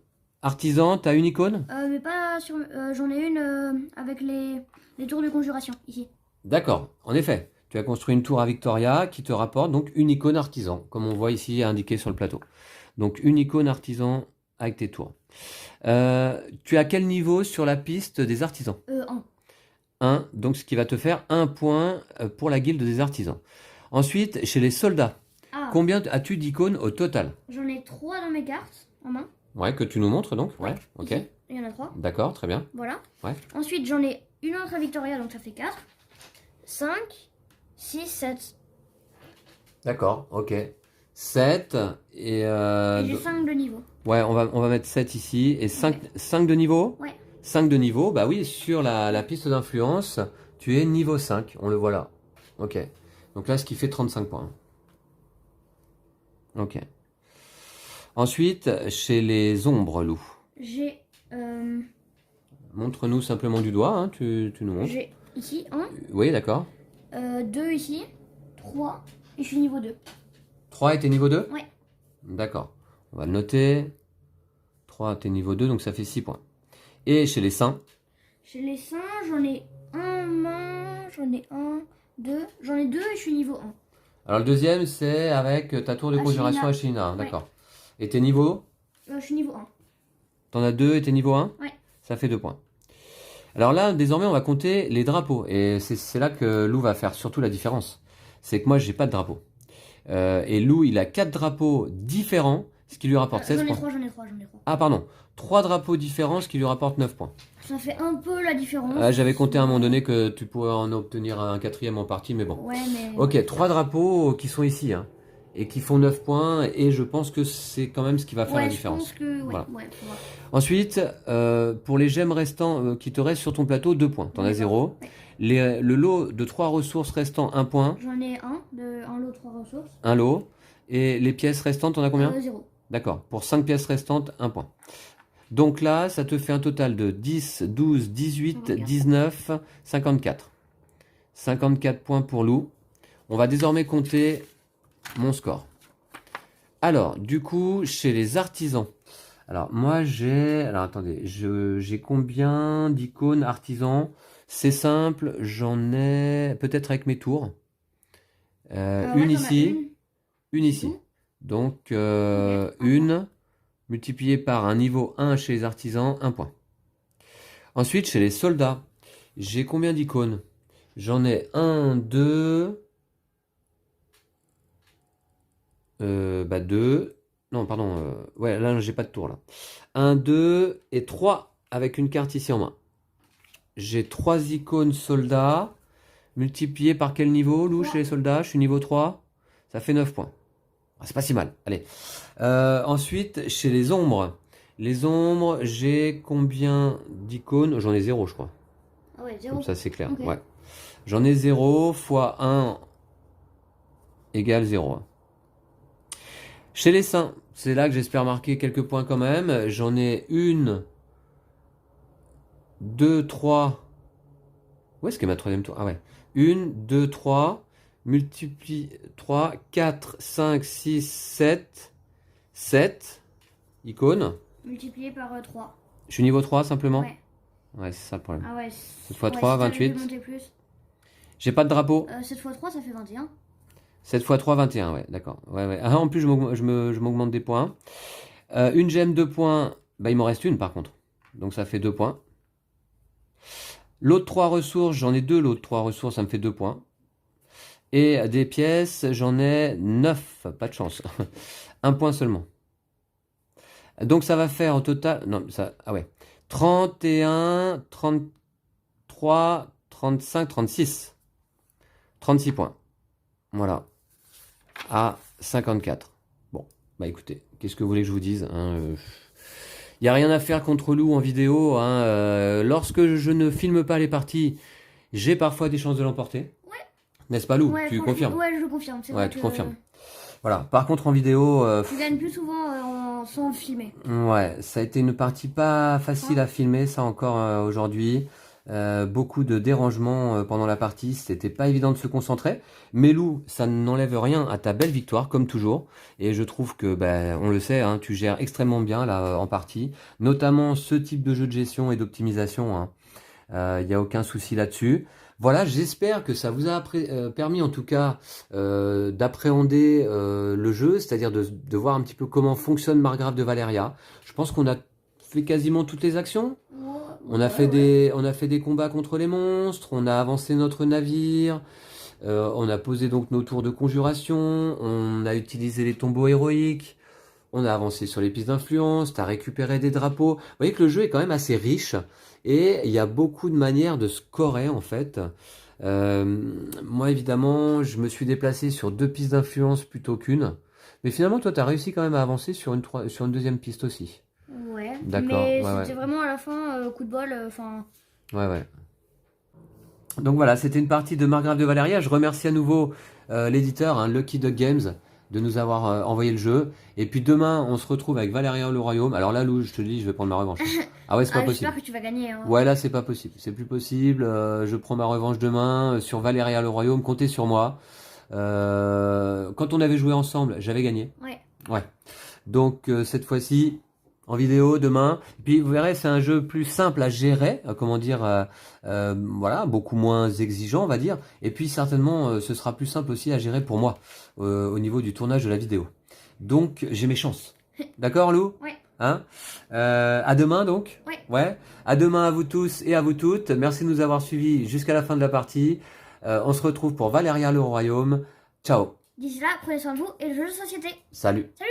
Artisan, tu as une icône? Mais pas sur... j'en ai une avec les tours de conjuration, ici. D'accord, en effet. Tu as construit une tour à Victoria qui te rapporte donc une icône artisan, comme on voit ici indiqué sur le plateau. Donc, une icône artisan avec tes tours. Tu as quel niveau sur la piste des artisans? 1. 1, donc ce qui va te faire 1 point pour la guilde des artisans. Ensuite, chez les soldats, Ah, combien as-tu d'icônes au total? j'en ai 3 dans mes cartes, en main. Ouais, que tu nous montres donc. Ouais, ok. Ici, il y en a 3. D'accord, très bien. Voilà. Ouais. Ensuite, j'en ai une autre à Victoria, donc ça fait 4. 5, 6, 7. D'accord, ok. 7 et... Et j'ai 5 de niveau. Ouais, on va mettre 7 ici et 5, Ouais. 5 de niveau. Ouais. 5 de niveau, bah oui, sur la piste d'influence, tu es niveau 5, on le voit là. Ok. Donc là, ce qui fait 35 points. Ok. Ensuite, chez les ombres, Lou. J'ai... Montre-nous simplement du doigt, hein, tu nous montres. J'ai ici, 1. Oui, d'accord. 2 ici, 3. Et je suis niveau 2. 3 et t'es niveau 2? Ouais. D'accord. On va le noter. 3, t'es niveau 2, donc ça fait 6 points. Et chez les saints? Chez les saints, j'en ai un main, j'en ai 1, 2. J'en ai 2 et je suis niveau 1. Alors le deuxième, c'est avec ta tour de conjuration à China. D'accord. Et t'es niveau? Je suis niveau 1. T'en as 2 et t'es niveau 1? Ouais. Ça fait 2 points. Alors là, désormais, on va compter les drapeaux. Et c'est là que Lou va faire surtout la différence. C'est que moi, j'ai pas de drapeau. Et Lou, il a 4 drapeaux différents, ce qui lui rapporte 16 points. J'en ai 3. Ah, pardon. 3 drapeaux différents, ce qui lui rapporte 9 points. Ça fait un peu la différence. J'avais compté à un moment donné que tu pourrais en obtenir un quatrième en partie, mais bon. Ouais, mais... Ok, 3 drapeaux qui sont ici, hein, et qui font 9 points, et je pense que c'est quand même ce qui va faire la différence. Je pense que... Voilà. Ouais, Ensuite, pour les gemmes restants qui te restent sur ton plateau, 2 points. T'en as 0. Ouais. Le lot de 3 ressources restants, 1 point. J'en ai un lot 3 ressources. Un lot. Et les pièces restantes, t'en as combien? 0. D'accord. Pour 5 pièces restantes, 1 point. Donc là, ça te fait un total de 10, 12, 18, 19, 54. 54 points pour Lou. On va désormais compter mon score. Alors, du coup, chez les artisans. Alors, moi, j'ai... Alors, attendez. J'ai combien d'icônes artisans? C'est simple. J'en ai... Peut-être avec mes tours. Une ici. Une ici. Donc, une multipliée par un niveau 1 chez les artisans, 1 point. Ensuite, chez les soldats, j'ai combien d'icônes? J'en ai 1, 2... 2. Non, pardon. Ouais, là, j'ai pas de tour, là. 1, 2 et 3 avec une carte ici en main. J'ai 3 icônes soldats. Multiplié par quel niveau, Lou, chez les soldats? Je suis niveau 3. Ça fait 9 points. Ah, c'est pas si mal. Allez. Ensuite, chez les ombres. Les ombres, j'ai combien d'icônes? J'en ai 0, je crois. Ah ouais, 0. Comme ça, c'est clair. Okay. Ouais. J'en ai 0 fois 1 égale 0. Chez les saints, c'est là que j'espère marquer quelques points quand même. J'en ai 1, 2, 3. Où est-ce qu'est ma troisième tour? Ah ouais. 1, 2, 3. Multiplie 3, 4, 5, 6, 7. 7 icônes. Multiplié par 3. Je suis niveau 3 simplement? Ouais. Ouais, c'est ça le problème. Ah ouais. 7 fois 3, 28. J'ai pas de drapeau. 7 fois 3, ça fait 21. 7 fois 3, 21, ouais, d'accord. Ouais, ouais. Ah, en plus, je m'augmente des points. Une gemme, 2 points. Bah, il m'en reste une par contre. Donc ça fait 2 points. L'autre 3 ressources, j'en ai 2. L'autre 3 ressources, ça me fait 2 points. Et des pièces, j'en ai 9. Pas de chance. 1 point seulement. Donc ça va faire au total... Non, ça... Ah ouais. 31, 33, 35, 36. 36 points. Voilà. À 54. Bon, bah écoutez, qu'est-ce que vous voulez que je vous dise, hein, y a rien à faire contre Lou en vidéo, hein, lorsque je ne filme pas les parties, j'ai parfois des chances de l'emporter. Ouais. N'est-ce pas Lou? Ouais, tu confirmes? Ouais, je confirme. Ouais, tu confirmes. Voilà. Par contre en vidéo... tu gagnes plus souvent sans filmer. Ouais, ça a été une partie pas facile à filmer, ça encore aujourd'hui. Beaucoup de dérangements pendant la partie, c'était pas évident de se concentrer. Mais Lou, ça n'enlève rien à ta belle victoire, comme toujours. Et je trouve que, on le sait, hein, tu gères extrêmement bien là en partie. Notamment ce type de jeu de gestion et d'optimisation. Hein. Il n'y a aucun souci là-dessus. Voilà, j'espère que ça vous a permis en tout cas d'appréhender le jeu, c'est-à-dire de voir un petit peu comment fonctionne Margrave de Valeria. Je pense qu'on a fait quasiment toutes les actions. On a fait des combats contre les monstres, on a avancé notre navire, on a posé donc nos tours de conjuration, on a utilisé les tombeaux héroïques, on a avancé sur les pistes d'influence, tu as récupéré des drapeaux. Vous voyez que le jeu est quand même assez riche et il y a beaucoup de manières de scorer en fait. Moi évidemment, je me suis déplacé sur 2 pistes d'influence plutôt qu'une. Mais finalement, toi, tu as réussi quand même à avancer sur une deuxième piste aussi. Ouais, d'accord. Mais c'était vraiment à la fin, coup de bol, enfin... Ouais. Donc voilà, c'était une partie de Margrave de Valeria. Je remercie à nouveau l'éditeur, hein, Lucky Duck Games, de nous avoir envoyé le jeu. Et puis demain, on se retrouve avec Valéria le Royaume. Alors là, Lou, je te le dis, je vais prendre ma revanche. Ah ouais, c'est pas possible. J'espère que tu vas gagner. Hein. Ouais, là, c'est pas possible. C'est plus possible. Je prends ma revanche demain sur Valéria le Royaume. Comptez sur moi. Quand on avait joué ensemble, j'avais gagné. Ouais. Ouais. Donc cette fois-ci, en vidéo demain. Et puis vous verrez, c'est un jeu plus simple à gérer, comment dire, voilà, beaucoup moins exigeant, on va dire. Et puis certainement, ce sera plus simple aussi à gérer pour moi au niveau du tournage de la vidéo. Donc j'ai mes chances. D'accord, Lou? Ouais. Hein? À demain donc. Ouais. Ouais. À demain à vous tous et à vous toutes. Merci de nous avoir suivis jusqu'à la fin de la partie. On se retrouve pour Valéria le Royaume. Ciao. D'ici là, prenez soin de vous et le jeu de société. Salut. Salut.